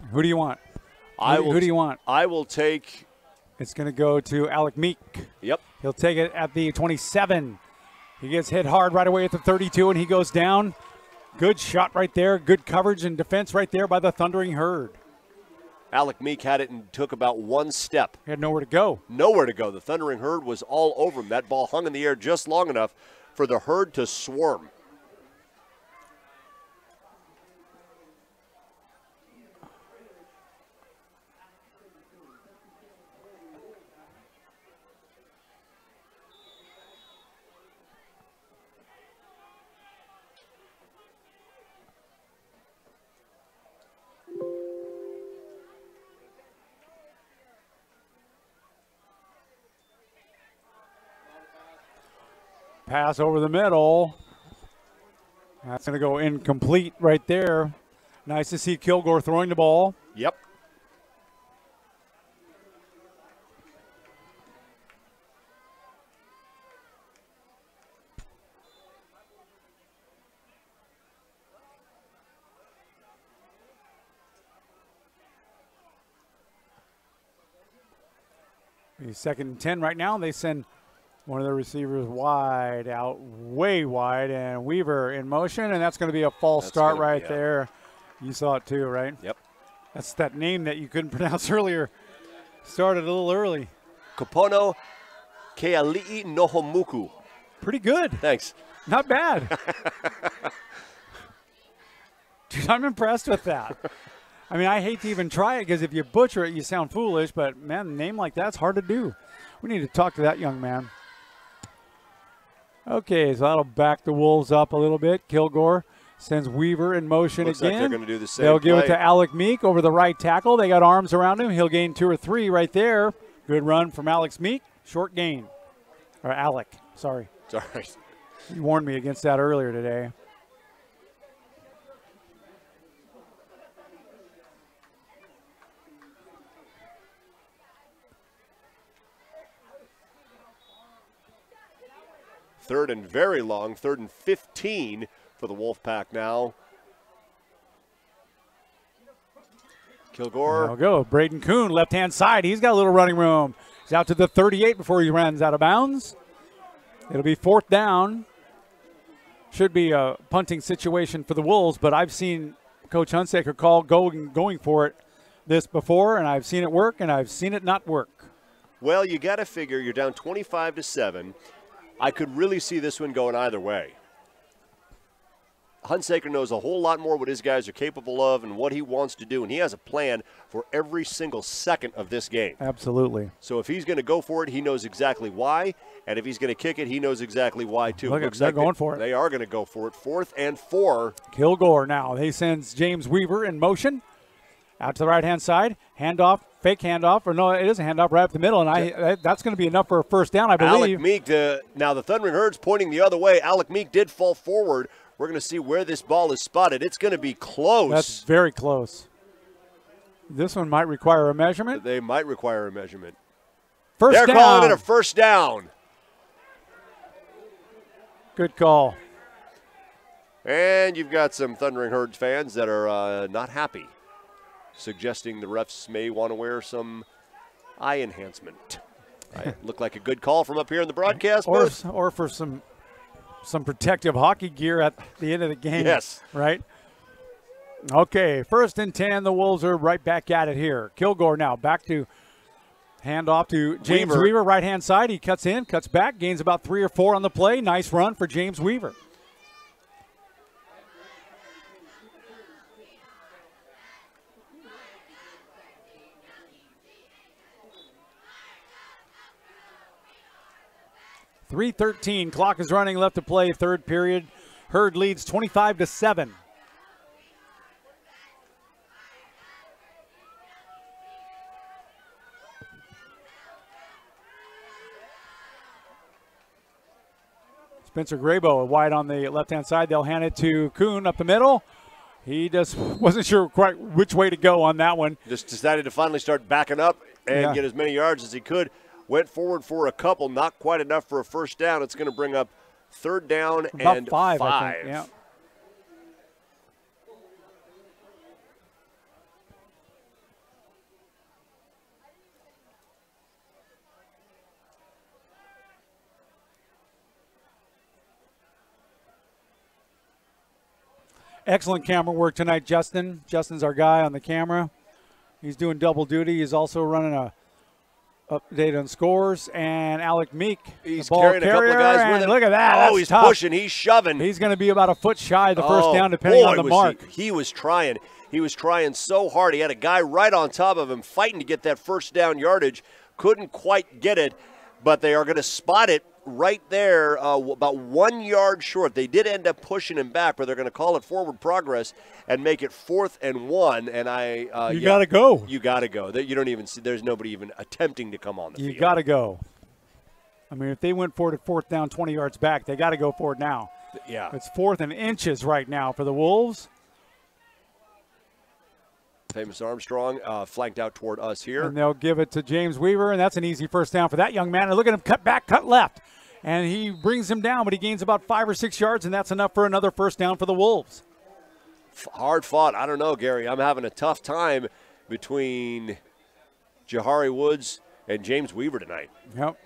Who do you want? Who do you want? I will take. It's going to go to Alec Meek. Yep. He'll take it at the 27. He gets hit hard right away at the 32, and he goes down. Good shot right there. Good coverage and defense right there by the Thundering Herd. Alec Meek had it and took about one step. He had nowhere to go. Nowhere to go. The Thundering Herd was all over him. That ball hung in the air just long enough for the Herd to swarm. Pass over the middle. That's going to go incomplete right there. Nice to see Kilgore throwing the ball. Yep. He's 2nd and 10 right now. They send one of the receivers wide out, way wide, and Weaver in motion, and that's going to be a false start right there. You saw it too, right? Yep. That's that name that you couldn't pronounce earlier. Started a little early. Kopono Keali'i Nohomuku. Pretty good. Thanks. Not bad. Dude, I'm impressed with that. I mean, I hate to even try it because if you butcher it, you sound foolish, but, man, a name like that's hard to do. We need to talk to that young man. Okay, so that'll back the Wolves up a little bit. Kilgore sends Weaver in motion Looks again. like they're going to do the same They'll give play. it to Alec Meek over the right tackle. They got arms around him. He'll gain 2 or 3 right there. Good run from Alex Meek. Short gain. Or Alec. Sorry. It's all right. You warned me against that earlier today. Third and very long, 3rd and 15 for the Wolfpack now. Kilgore. There we go. Braden Kuhn, left-hand side. He's got a little running room. He's out to the 38 before he runs out of bounds. It'll be 4th down. Should be a punting situation for the Wolves, but I've seen Coach Hunsaker call going for it this before, and I've seen it work, and I've seen it not work. Well, you got to figure you're down 25-7. I could really see this one going either way. Hunsaker knows a whole lot more what his guys are capable of and what he wants to do, and he has a plan for every single second of this game. Absolutely. So if he's going to go for it, he knows exactly why, and if he's going to kick it, he knows exactly why, too. Look, they're going for it. They are going to go for it. 4th and 4. Kilgore now. He sends James Weaver in motion. Out to the right-hand side. Handoff, fake handoff. Or no, it is a handoff right up the middle, and that's going to be enough for a first down, I believe. Alec Meek, now the Thundering Herd's pointing the other way. Alec Meek did fall forward. We're going to see where this ball is spotted. It's going to be close. That's very close. This one might require a measurement. They might require a measurement. First down. They're calling it a first down. Good call. And you've got some Thundering Herd fans that are not happy, suggesting the refs may want to wear some eye enhancement. Look like a good call from up here in the broadcast booth. Or for some protective hockey gear at the end of the game. Yes. Right? Okay, 1st and 10. The Wolves are right back at it here. Kilgore now back to hand off to James Weaver, right-hand side. He cuts in, cuts back, gains about 3 or 4 on the play. Nice run for James Weaver. .313, clock is running, left to play, 3rd period. Herd leads 25-7. Spencer Graybo wide on the left-hand side. They'll hand it to Kuhn up the middle. He just wasn't sure quite which way to go on that one. Just decided to finally start backing up and get as many yards as he could. Went forward for a couple, not quite enough for a first down. It's going to bring up 3rd down about and 5. I think. Yeah. Excellent camera work tonight, Justin. Justin's our guy on the camera. He's doing double duty. He's also running a update on scores. And Alec Meek, he's ball carrying a couple of guys with him. Look at that. Oh, he's tough. Pushing. He's shoving. He's going to be about a foot shy of the first down, depending on the mark. He was trying. He was trying so hard. He had a guy right on top of him fighting to get that first down yardage. Couldn't quite get it, but they are going to spot it right there, about 1 yard short. They did end up pushing him back, but they're going to call it forward progress and make it 4th and 1. And you got to go. You got to go. You don't even see. There's nobody even attempting to come on the field. You got to go. I mean, if they went for it at 4th down, 20 yards back, they got to go for it now. Yeah. It's 4th and inches right now for the Wolves. Famous Armstrong flanked out toward us here. And they'll give it to James Weaver, and that's an easy first down for that young man. And look at him cut back, cut left. And he brings him down, but he gains about 5 or 6 yards, and that's enough for another first down for the Wolves. Hard fought. I don't know, Gary. I'm having a tough time between Jahari Woods and James Weaver tonight. Yep.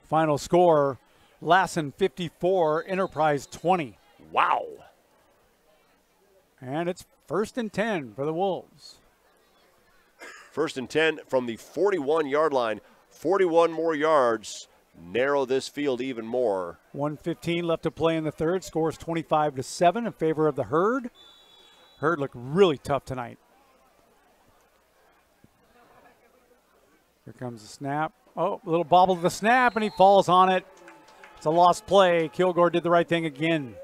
Final score, Lassen 54, Enterprise 20. Wow. And it's 1st and 10 for the Wolves. 1st and 10 from the 41-yard line. 41 more yards. Narrow this field even more. 1:15 left to play in the third. Scores 25-7 in favor of the Herd. Herd looked really tough tonight. Here comes the snap. Oh, a little bobble to the snap, and he falls on it. It's a lost play. Kilgore did the right thing again.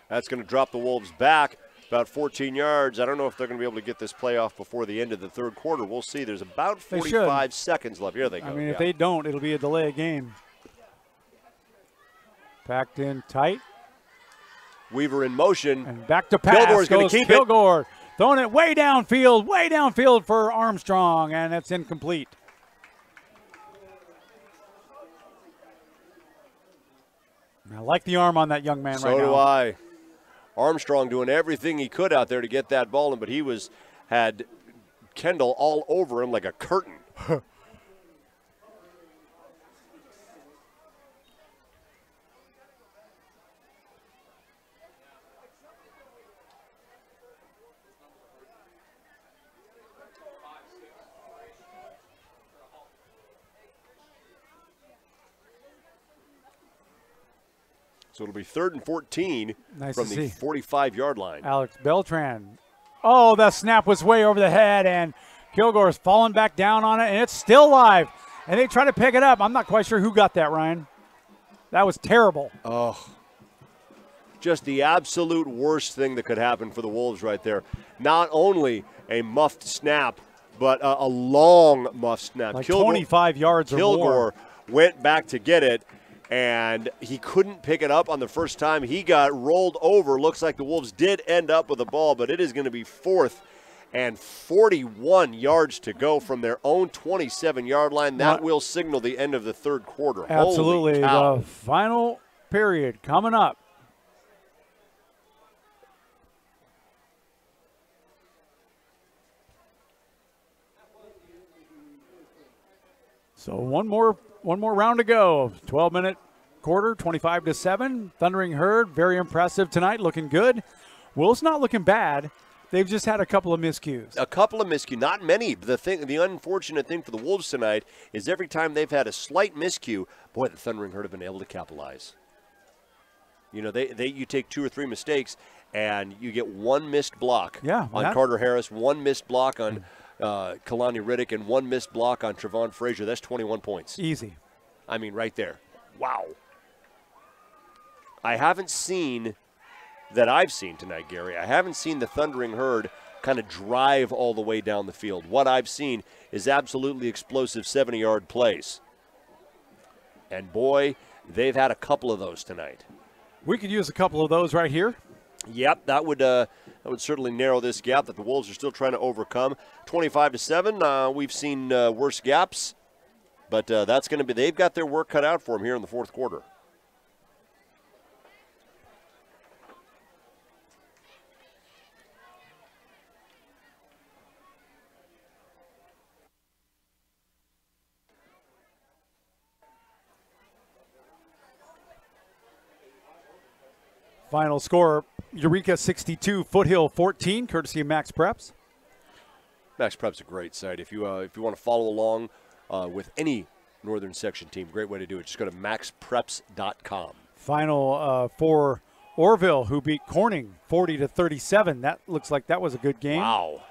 That's going to drop the Wolves back about 14 yards. I don't know if they're going to be able to get this play off before the end of the third quarter. We'll see. There's about 45 seconds left. Here they go. I mean, if they don't, it'll be a delay of game. Packed in tight. Weaver in motion. And back to pass. Kilgore's going to keep Kilgore. Throwing it way downfield for Armstrong, and it's incomplete. I like the arm on that young man right now. So do I. Armstrong doing everything he could out there to get that ball in, but he had Kendall all over him like a curtain. So it'll be 3rd and 14 from the 45-yard line. Alex Beltran. Oh, the snap was way over the head, and Kilgore's falling back down on it, and it's still live. And they try to pick it up. I'm not quite sure who got that, Ryan. That was terrible. Oh, just the absolute worst thing that could happen for the Wolves right there. Not only a muffed snap, but a long muffed snap. Like 25 yards or more. Kilgore went back to get it, and he couldn't pick it up on the first time. He got rolled over. Looks like the Wolves did end up with the ball, but it is going to be 4th and 41 yards to go from their own 27-yard line. That will signal the end of the third quarter. Absolutely. The final period coming up. So one more round to go. 12-minute quarter, 25-7. Thundering Herd, very impressive tonight, looking good. Wolves not looking bad. They've just had a couple of miscues. A couple of miscues, not many. The unfortunate thing for the Wolves tonight is every time they've had a slight miscue, boy, the Thundering Herd have been able to capitalize. You know, you take 2 or 3 mistakes, and you get one missed block on Carter Harris, one missed block on Kalani Riddick, and one missed block on Trevon Frazier. That's 21 points. Easy. I mean, right there. Wow. I haven't seen that I've seen tonight, Gary. I haven't seen the Thundering Herd kind of drive all the way down the field. What I've seen is absolutely explosive 70-yard plays. And, boy, they've had a couple of those tonight. We could use a couple of those right here. Yep, that would certainly narrow this gap that the Wolves are still trying to overcome. 25-7, we've seen worse gaps, but that's going to be, they've got their work cut out for them here in the fourth quarter. Final score, Eureka 62, Foothill 14, courtesy of Max Preps. Max Preps is a great site. If you want to follow along with any Northern Section team, great way to do it. Just go to maxpreps.com. Final for Orville, who beat Corning 40-37. That looks like that was a good game. Wow.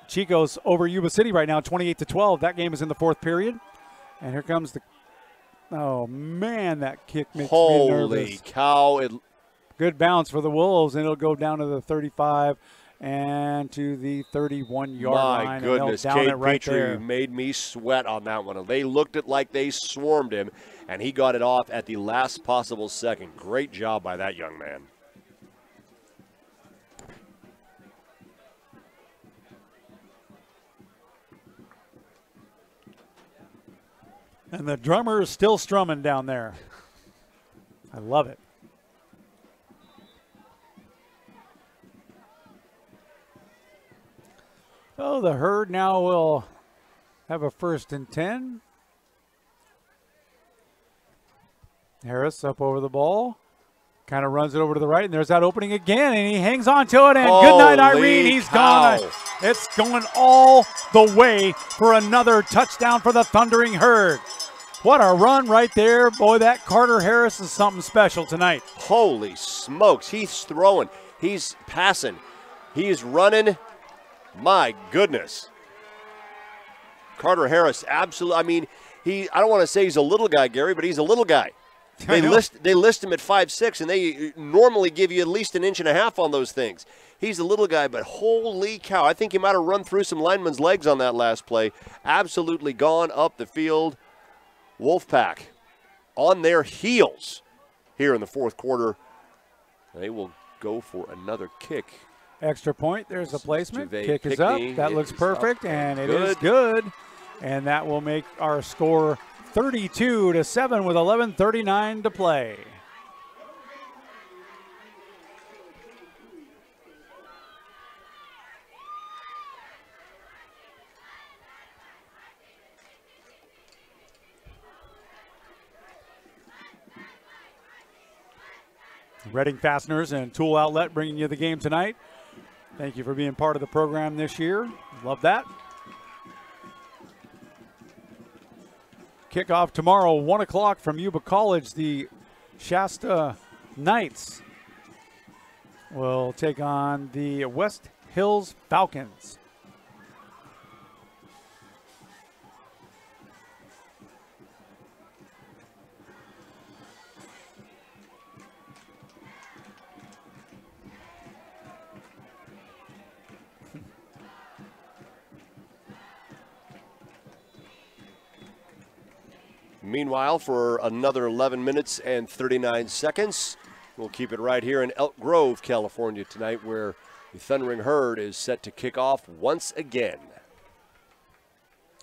Chico's over Yuba City right now, 28-12. That game is in the fourth period. And here comes the... Oh, man, that kick makes me nervous. Holy cow. Good bounce for the Wolves, and it'll go down to the 35 and to the 31-yard line. My goodness, Cade right Petrie made me sweat on that one. They looked at like they swarmed him, and he got it off at the last possible second. Great job by that young man. And the drummer is still strumming down there. I love it. Oh, the Herd now will have a 1st and 10. Harris up over the ball. Kind of runs it over to the right, and there's that opening again, and he hangs on to it, and good night, Irene. He's gone. It's going all the way for another touchdown for the Thundering Herd. What a run right there. Boy, that Carter Harris is something special tonight. Holy smokes. He's throwing. He's passing. He's running. My goodness. Carter Harris, absolutely. I mean, I don't want to say he's a little guy, Gary, but he's a little guy. They list him at 5'6", and they normally give you at least 1.5 inches on those things. He's a little guy, but holy cow. I think he might have run through some linemen's legs on that last play. Absolutely gone up the field. Wolfpack on their heels here in the fourth quarter. They will go for another kick. Extra point. There's a placement. Juve Kick is up. Pickney. That It looks is perfect, up and and it is good. And that will make our score 32-7 with 11:39 to play. Redding Fasteners and Tool Outlet bringing you the game tonight. Thank you for being part of the program this year. Love that. Kickoff tomorrow, 1 o'clock from Yuba College. The Shasta Knights will take on the West Hills Falcons. Meanwhile, for another 11 minutes and 39 seconds, we'll keep it right here in Elk Grove, California tonight, where the Thundering Herd is set to kick off once again.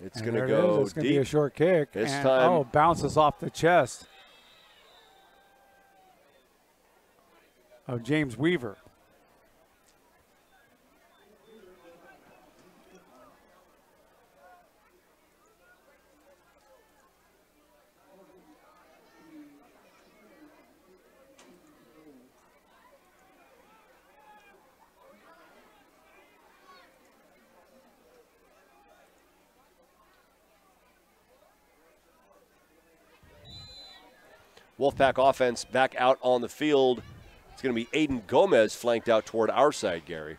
It's going to go It's going to deep. be a short kick. This and, time. Oh, bounces off the chest of James Weaver. Wolfpack offense back out on the field. It's going to be Aiden Gomez flanked out toward our side, Gary.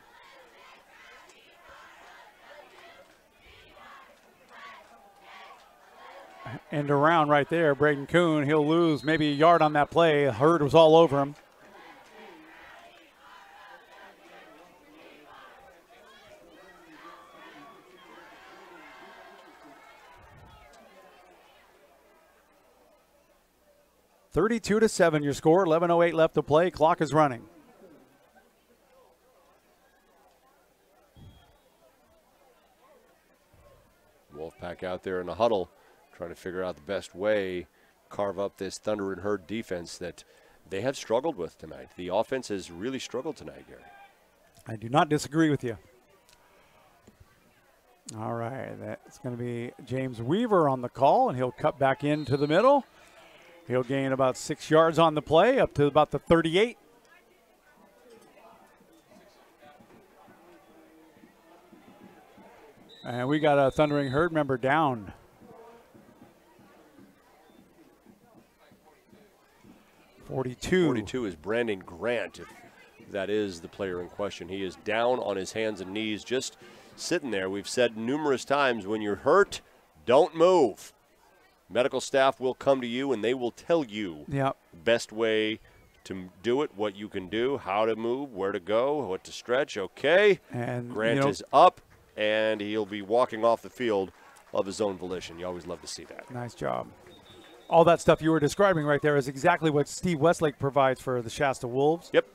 End around right there, Braden Kuhn. He'll lose maybe a yard on that play. Hurd was all over him. (32-7) your score. 11:08 left to play. Clock is running. Wolfpack out there in the huddle, trying to figure out the best way, carve up this Thunder and Herd defense that they have struggled with tonight. The offense has really struggled tonight, Gary. I do not disagree with you. All right, that's going to be James Weaver on the call, and he'll cut back into the middle. He'll gain about 6 yards on the play, up to about the 38. And we got a Thundering Herd member down. .42 is Brandon Grant, if that is the player in question. He is down on his hands and knees, just sitting there. We've said numerous times, when you're hurt, don't move. Medical staff will come to you, and they will tell you the best way to do it, what you can do, how to move, where to go, what to stretch. Okay, and Grant is up, and he'll be walking off the field of his own volition. You always love to see that. Nice job. All that stuff you were describing right there is exactly what Steve Westlake provides for the Shasta Wolves. Yep.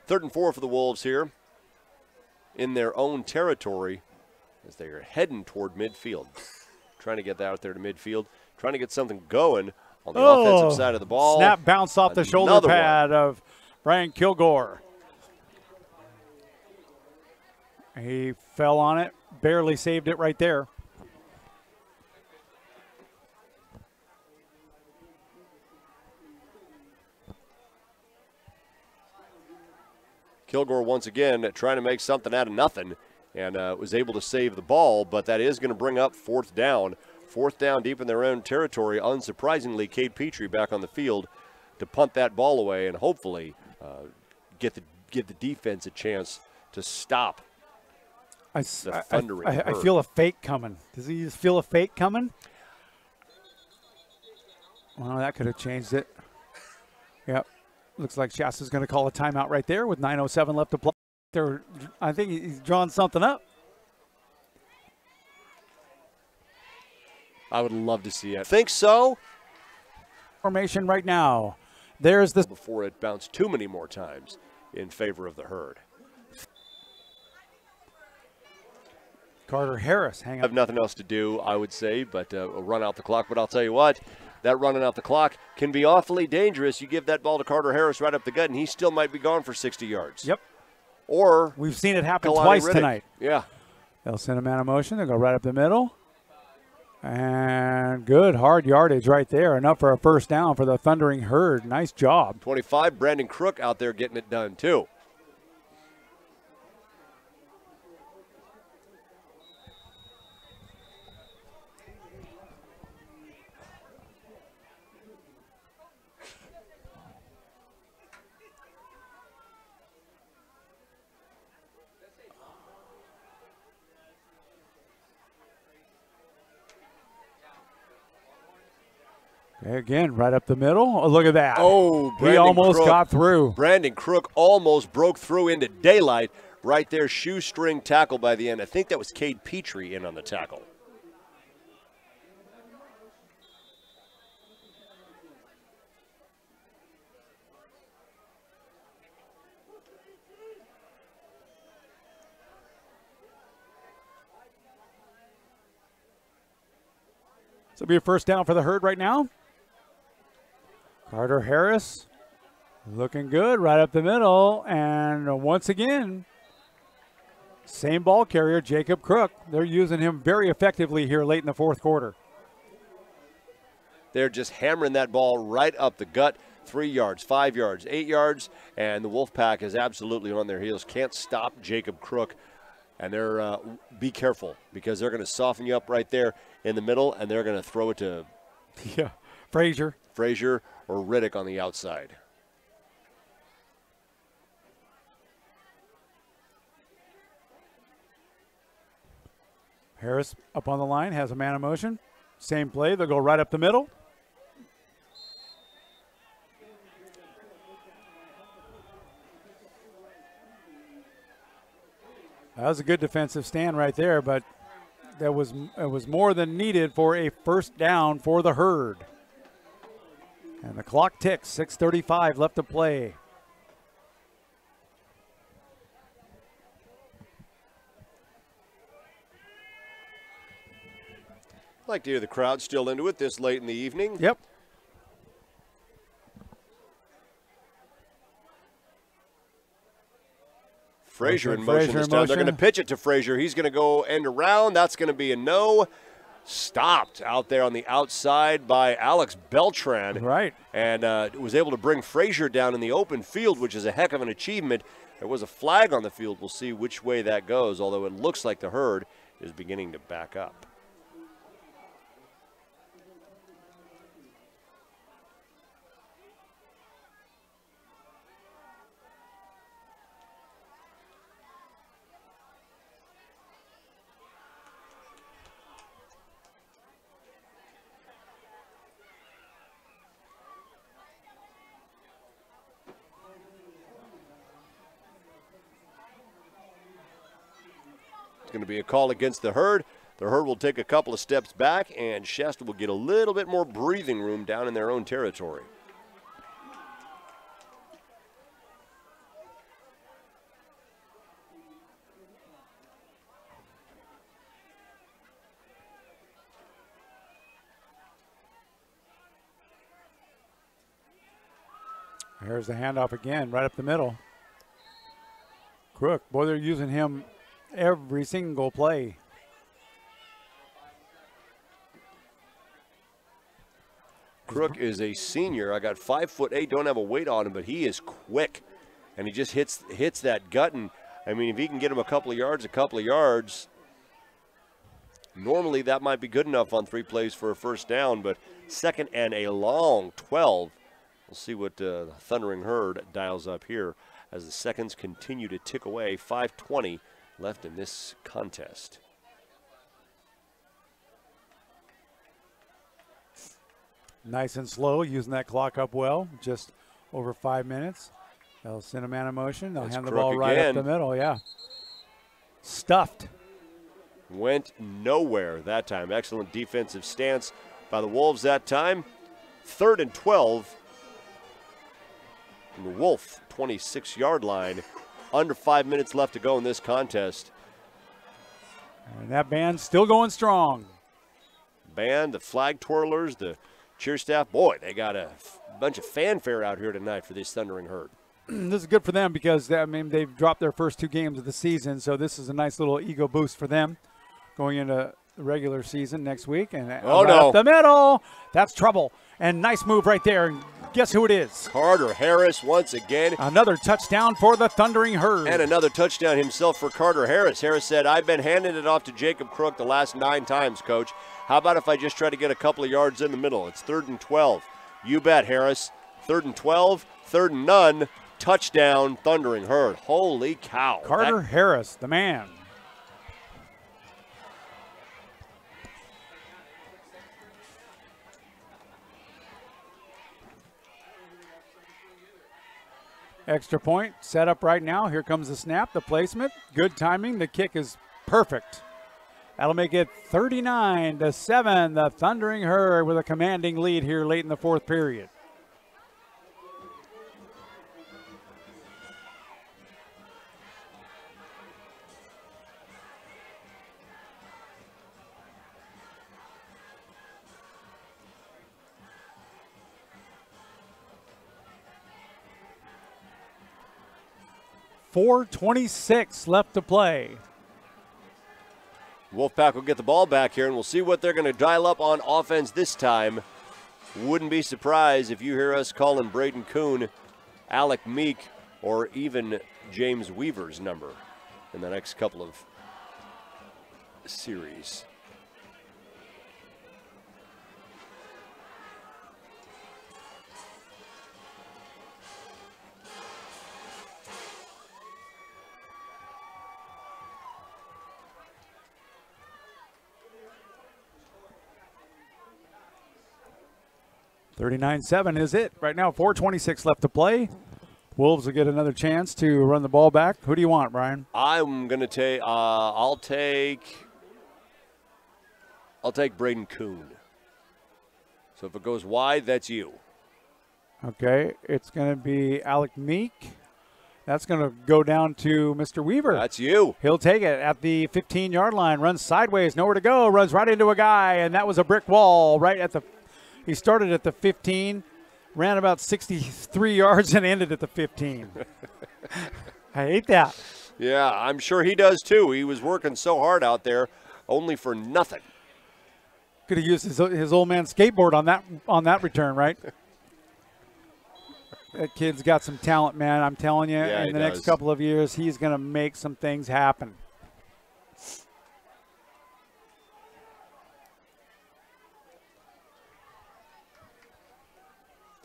Third and 4 for the Wolves here in their own territory as they are heading toward midfield. Trying to get that out there to midfield, trying to get something going on the offensive side of the ball. Snap bounced off the shoulder pad of Brian Kilgore. He fell on it, barely saved it right there. Kilgore once again trying to make something out of nothing and was able to save the ball, but that is going to bring up fourth down. Fourth down deep in their own territory. Unsurprisingly, Cade Petrie back on the field to punt that ball away and hopefully give the defense a chance to stop the thundering I herd. feel a fake coming. Does he just feel a fake coming? Well, that could have changed it. Yep. Looks like Shasta's going to call a timeout right there with 9:07 left to play. I think he's drawing something up. I would love to see it. Think so? Formation right now. There's the Before it bounced too many more times in favor of the herd. Carter Harris. I have nothing else to do, I would say, but run out the clock. But I'll tell you what, that running out the clock can be awfully dangerous. You give that ball to Carter Harris right up the gut, and he still might be gone for 60 yards. Yep. Or we've seen it happen Kalani twice Riddick. tonight. Yeah. They'll send a man of motion. They'll go right up the middle. And good hard yardage right there. Enough for a first down for the Thundering Herd. Nice job. 25, Brandon Crook out there getting it done too. Again, right up the middle. Oh, look at that. Oh, he almost got through. Brandon Crook almost broke through into daylight right there. Shoestring tackle by the end. I think that was Cade Petrie in on the tackle. So it'll be a first down for the Herd right now. Carter Harris looking good right up the middle. And once again, same ball carrier, Jacob Crook. They're using him very effectively here late in the fourth quarter. They're just hammering that ball right up the gut. 3 yards, 5 yards, 8 yards. And the Wolfpack is absolutely on their heels. Can't stop Jacob Crook. And they're be careful because they're going to soften you up right there in the middle, and they're going to throw it to Frazier or Riddick on the outside. Harris up on the line, has a man in motion. Same play, they'll go right up the middle. That was a good defensive stand right there, but it was more than needed for a first down for the Herd. And the clock ticks, 6:35 left to play. I'd like to hear the crowd still into it this late in the evening. Yep. Frazier in motion this time. They're going to pitch it to Frazier. He's going to go end around. That's going to be a no. Stopped out there on the outside by Alex Beltran. Right. And was able to bring Frazier down in the open field, which is a heck of an achievement. There was a flag on the field. We'll see which way that goes, although it looks like the Herd is beginning to back up. Going to be a call against the Herd. The Herd will take a couple of steps back, and Shasta will get a little bit more breathing room down in their own territory. Here's the handoff again, right up the middle. Crook, boy, they're using him every single play. Crook is a senior. I got 5'8", don't have a weight on him, but he is quick. and he just hits that gut. And I mean, if he can get him a couple of yards, normally that might be good enough on 3 plays for a first down, but second and a long 12. We'll see what the Thundering Herd dials up here as the seconds continue to tick away. 5:20 left in this contest. Nice and slow, using that clock up well, just over 5 minutes. They'll send a man in motion. They'll hand the ball right up the middle, yeah. Stuffed. Went nowhere that time. Excellent defensive stance by the Wolves that time. 3rd and 12. From the Wolf 26-yard line. Under 5 minutes left to go in this contest. And that band's still going strong. Band, the flag twirlers, the cheer staff. Boy, they got a bunch of fanfare out here tonight for this Thundering Herd. This is good for them because, I mean, they've dropped their first 2 games of the season, so this is a nice little ego boost for them going into the regular season next week. And up the middle, that's trouble. And nice move right there. And guess who it is? Carter Harris once again. Another touchdown for the Thundering Herd. And another touchdown himself for Carter Harris. Harris said, I've been handing it off to Jacob Crook the last 9 times, Coach. How about if I just try to get a couple of yards in the middle? It's 3rd and 12. You bet, Harris. 3rd and 12, 3rd and none. Touchdown, Thundering Herd. Holy cow. Carter Harris, the man. Extra point set up right now. Here comes the snap, the placement. Good timing. The kick is perfect. That'll make it 39-7. The Thundering Herd with a commanding lead here late in the 4th period. .426 left to play. Wolfpack will get the ball back here, and we'll see what they're going to dial up on offense this time. Wouldn't be surprised if you hear us calling Braden Kuhn, Alec Meek, or even James Weaver's number in the next couple of series. .39-7 is it right now. 4:26 left to play. Wolves will get another chance to run the ball back. Who do you want, Brian? I'm going to take. I'll take Braden Kuhn. So if it goes wide, that's you. Okay, it's going to be Alec Meek. That's going to go down to Mr. Weaver. That's you. He'll take it at the 15-yard line. Runs sideways, nowhere to go. Runs right into a guy, and that was a brick wall right at the. He started at the 15, ran about 63 yards, and ended at the 15. I hate that. Yeah, I'm sure he does too. He was working so hard out there, only for nothing. Could have used his old man skateboard on that return, right? That kid's got some talent, man. I'm telling you, yeah, in the next couple of years, he's going to make some things happen.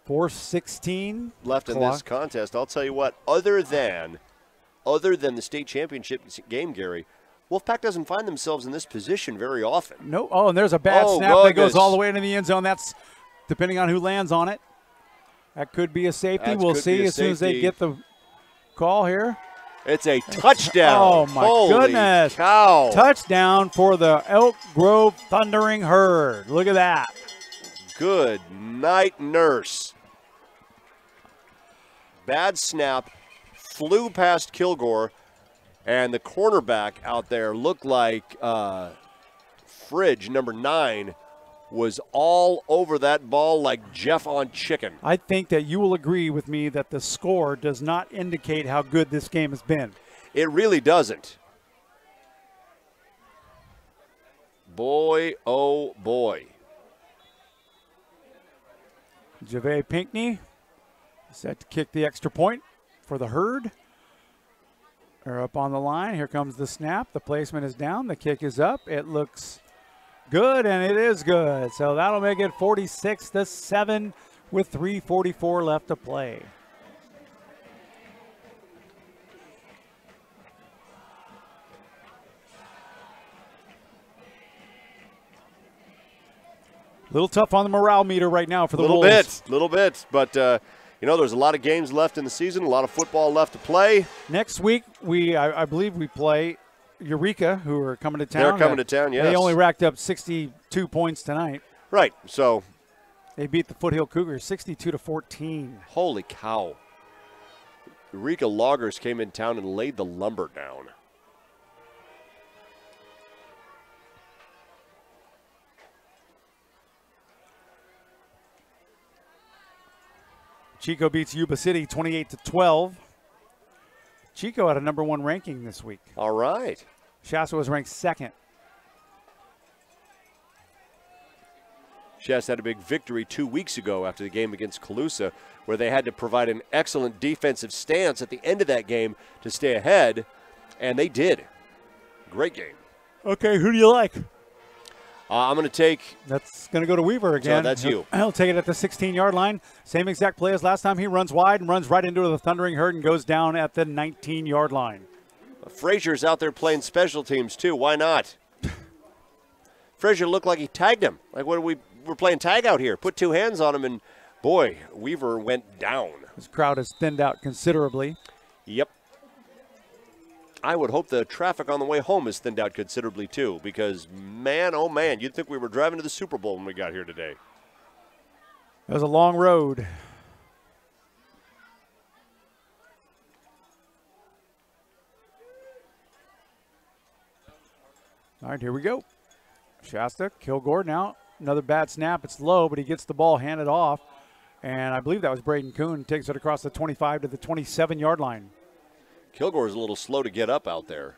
.416 left in this contest. I'll tell you what, other than the state championship game, Gary, Wolfpack doesn't find themselves in this position very often. No. Oh, and there's a bad snap that goes all the way into the end zone. That's depending on who lands on it. That could be a safety. We'll see as soon as they get the call here. It's a touchdown. Oh, my goodness. Cow. Touchdown for the Elk Grove Thundering Herd. Look at that. Good night, nurse. Bad snap, flew past Kilgore, and the cornerback out there looked like Fridge, number 9, was all over that ball like Jeff on chicken. I think that you will agree with me that the score does not indicate how good this game has been. It really doesn't. Boy, oh boy. Javea Pinkney set to kick the extra point. for the Herd. They're up on the line. Here comes the snap. The placement is down. The kick is up. It looks good, and it is good. So that'll make it 46-7 with 3:44 left to play. A little tough on the morale meter right now for the Wolves. Little bit. But, there's a lot of games left in the season, a lot of football left to play. Next week, I believe we play Eureka, who are coming to town. They're coming to town, yes. They only racked up 62 points tonight. Right, so. They beat the Foothill Cougars 62-14. Holy cow. Eureka Loggers came in town and laid the lumber down. Chico beats Yuba City 28-12. Chico had a #1 ranking this week. All right. Shasta was ranked 2nd. Shasta had a big victory 2 weeks ago after the game against Colusa, where they had to provide an excellent defensive stance at the end of that game to stay ahead, and they did. Great game. Okay, who do you like? I'm going to take. That's going to go to Weaver again. So that's you. He'll take it at the 16-yard line. Same exact play as last time. He runs wide and runs right into the Thundering Herd and goes down at the 19-yard line. Frazier's out there playing special teams, too. Why not? Frazier looked like he tagged him. Like, what are we're playing tag out here. Put 2 hands on him, and, boy, Weaver went down. This crowd has thinned out considerably. Yep. I would hope the traffic on the way home is thinned out considerably, too, because, man, oh, man, you'd think we were driving to the Super Bowl when we got here today. It was a long road. All right, here we go. Shasta, Kilgore now. Another bad snap. It's low, but he gets the ball handed off. And I believe that was Braden Kuhn. Takes it across the 25 to the 27-yard line. Kilgore's a little slow to get up out there.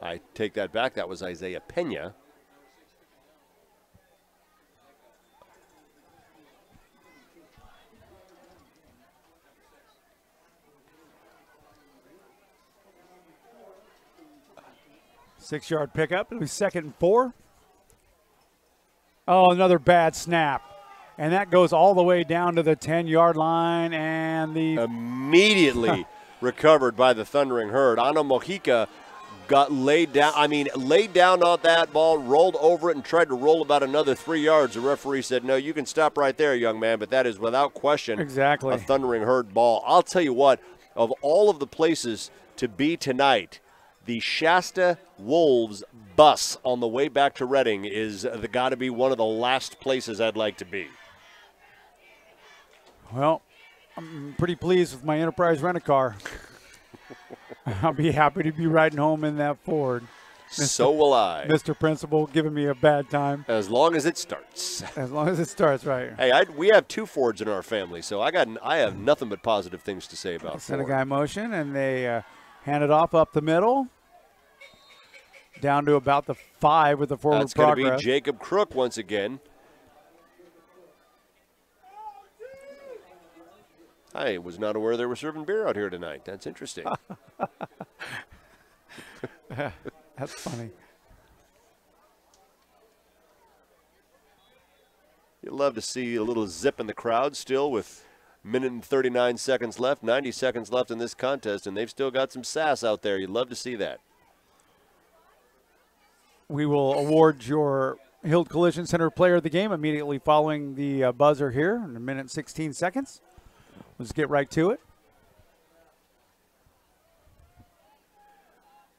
I take that back. That was Isaiah Pena. Six-yard pickup. It'll be 2nd and 4. Oh, another bad snap. And that goes all the way down to the 10-yard line. And the immediately recovered by the Thundering Herd. Ana Mojica got laid down. Laid down on that ball, rolled over it, and tried to roll about another 3 yards. The referee said, no, you can stop right there, young man. But that is without question exactly a Thundering Herd ball. I'll tell you what, of all of the places to be tonight, the Shasta Wolves bus on the way back to Redding is got to be one of the last places I'd like to be. Well, I'm pretty pleased with my Enterprise rent-a-car. I'll be happy to be riding home in that Ford. So will I. Mr. Principal giving me a bad time. As long as it starts. As long as it starts, right. Hey, we have 2 Fords in our family, so I have nothing but positive things to say about Send Ford. a guy motion, and they hand it off up the middle. Down to about the 5 with the forward progress. That's going to be Jacob Crook once again. I was not aware they were serving beer out here tonight. That's interesting. That's funny. You'd love to see a little zip in the crowd still with minute and 39 seconds left, 90 seconds left in this contest, and they've still got some sass out there. You'd love to see that. We will award your Hild Collision Center Player of the Game immediately following the buzzer here in a minute and 16 seconds. Let's get right to it.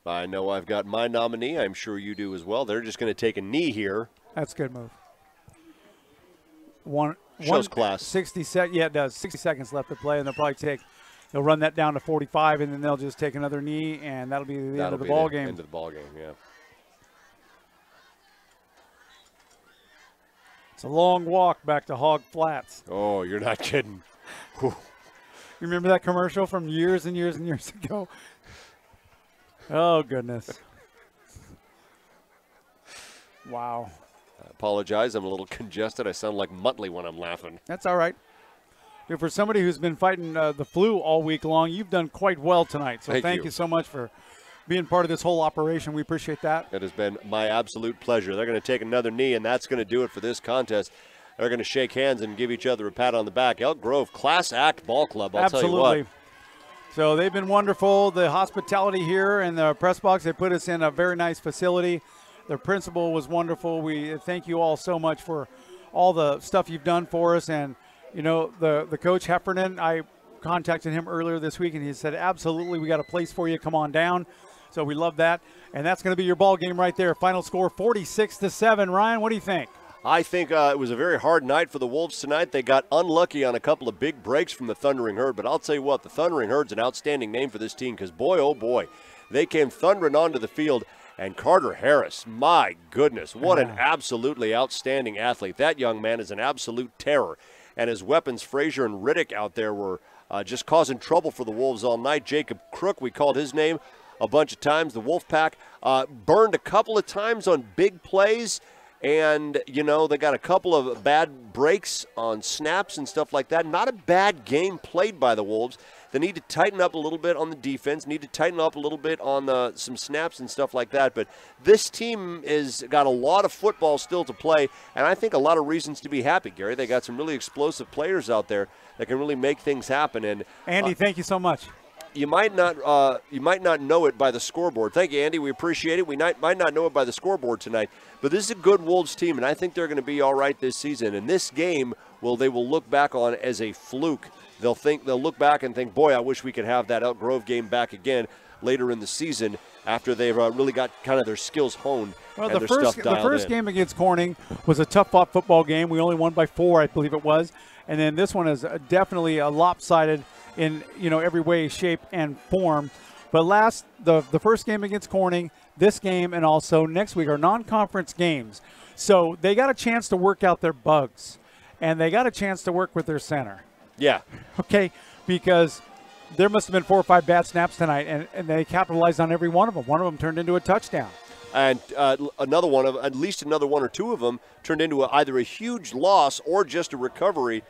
I know I've got my nominee. I'm sure you do as well. They're just going to take a knee here. That's a good move. Shows class. 60 yeah, it does. 60 seconds left to play, and they'll run that down to 45, and then they'll just take another knee, and that'll be the end of the ball game. End of the ball game, yeah. It's a long walk back to Hog Flats. Oh, you're not kidding. You remember that commercial from years and years and years ago? Oh, goodness. Wow. I apologize. I'm a little congested. I sound like Muttley when I'm laughing. That's all right. for somebody who's been fighting the flu all week long, you've done quite well tonight. So thank you so much for being part of this whole operation. We appreciate that. It has been my absolute pleasure. They're going to take another knee, and that's going to do it for this contest. They're going to shake hands and give each other a pat on the back. Elk Grove, class act ball club, I'll tell you what. So they've been wonderful. The hospitality here in the press box, they put us in a very nice facility. The principal was wonderful. We thank you all so much for all the stuff you've done for us. And, you know, the coach Heffernan, I contacted him earlier this week, and he said, absolutely, we got a place for you. Come on down. So we love that. And that's going to be your ball game right there. Final score 46-7. Ryan, what do you think? I think it was a very hard night for the Wolves tonight. They got unlucky on a couple of big breaks from the Thundering Herd, but I'll tell you what, the Thundering Herd's an outstanding name for this team because, boy, oh boy, they came thundering onto the field. And Carter Harris, my goodness, what an absolutely outstanding athlete. That young man is an absolute terror. And his weapons, Frazier and Riddick out there were just causing trouble for the Wolves all night. Jacob Crook, we called his name a bunch of times. The Wolfpack burned a couple of times on big plays. And, you know, they got a couple of bad breaks on snaps and stuff like that. Not a bad game played by the Wolves. They need to tighten up a little bit on the defense, need to tighten up a little bit on some snaps and stuff like that. But this team has got a lot of football still to play, and I think a lot of reasons to be happy, Gary. They got some really explosive players out there that can really make things happen. And Andy, thank you so much. You might not know it by the scoreboard. Thank you, Andy. We appreciate it. We might not know it by the scoreboard tonight, but this is a good Wolves team, and I think they're going to be all right this season. And this game, they will look back on as a fluke. They'll look back and think, boy, I wish we could have that Elk Grove game back again later in the season after they've really got kind of their skills honed. Well, and the first game against Corning was a tough-fought football game. We only won by 4, I believe it was, and then this one is definitely a lopsided in every way, shape, and form. But the first game against Corning, this game, and also next week are non-conference games. So they got a chance to work out their bugs, and they got a chance to work with their center. Yeah. Okay, because there must have been 4 or 5 bad snaps tonight, and they capitalized on every one of them. One of them turned into a touchdown. And at least another one or two of them turned into either a huge loss or just a recovery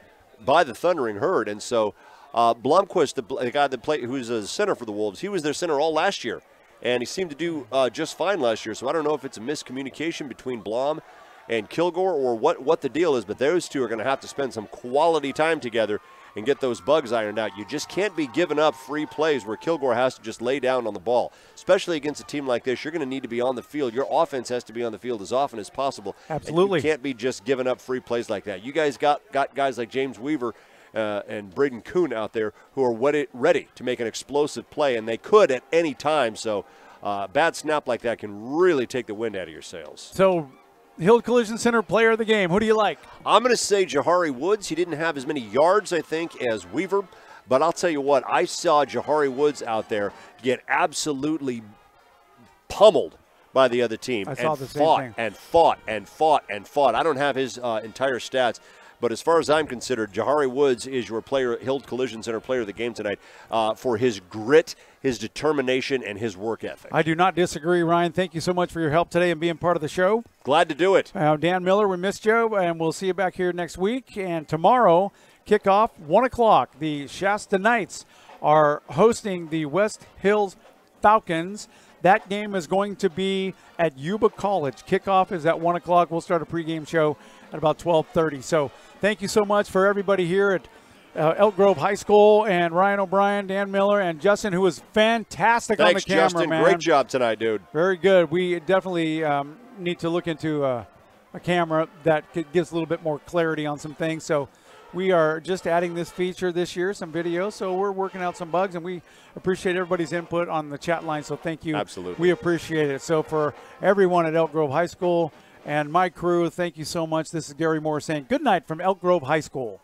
by the Thundering Herd. And so Blomquist, the guy that played, who's a center for the Wolves, he was their center all last year, and he seemed to do just fine last year. So I don't know if it's a miscommunication between Blom and Kilgore or what the deal is, but those two are going to have to spend some quality time together and get those bugs ironed out. You just can't be giving up free plays where Kilgore has to just lay down on the ball, especially against a team like this. You're going to need to be on the field. Your offense has to be on the field as often as possible. Absolutely. And you can't be just giving up free plays like that. You guys got guys like James Weaver and Braden Kuhn out there who are ready to make an explosive play, and they could at any time. So bad snap like that can really take the wind out of your sails. So Hild Collision Center player of the game, who do you like? I'm going to say Jahari Woods. He didn't have as many yards, I think, as Weaver. But I'll tell you what, I saw Jahari Woods out there get absolutely pummeled by the other team. I saw the same thing. And fought and fought and fought. I don't have his entire stats. But as far as I'm concerned, Jahari Woods is your Hild Collision Center player of the game tonight for his grit, his determination, and his work ethic. I do not disagree, Ryan. Thank you so much for your help today and being part of the show. Glad to do it. Dan Miller, we missed you, and we'll see you back here next week. And tomorrow, kickoff, 1 o'clock. The Shasta Knights are hosting the West Hills Falcons. That game is going to be at Yuba College. Kickoff is at 1 o'clock. We'll start a pregame show at about 12:30. So thank you so much for everybody here at Elk Grove High School, and Ryan O'Brien, Dan Miller, and Justin, who was fantastic on the camera, Justin. man. Great job tonight, dude. Very good. We definitely need to look into a camera that gives a little bit more clarity on some things. So we are just adding this feature this year, some videos. So we're working out some bugs, and we appreciate everybody's input on the chat line. So thank you. Absolutely. We appreciate it. So for everyone at Elk Grove High School and my crew, thank you so much. This is Gary Moore saying good night from Elk Grove High School.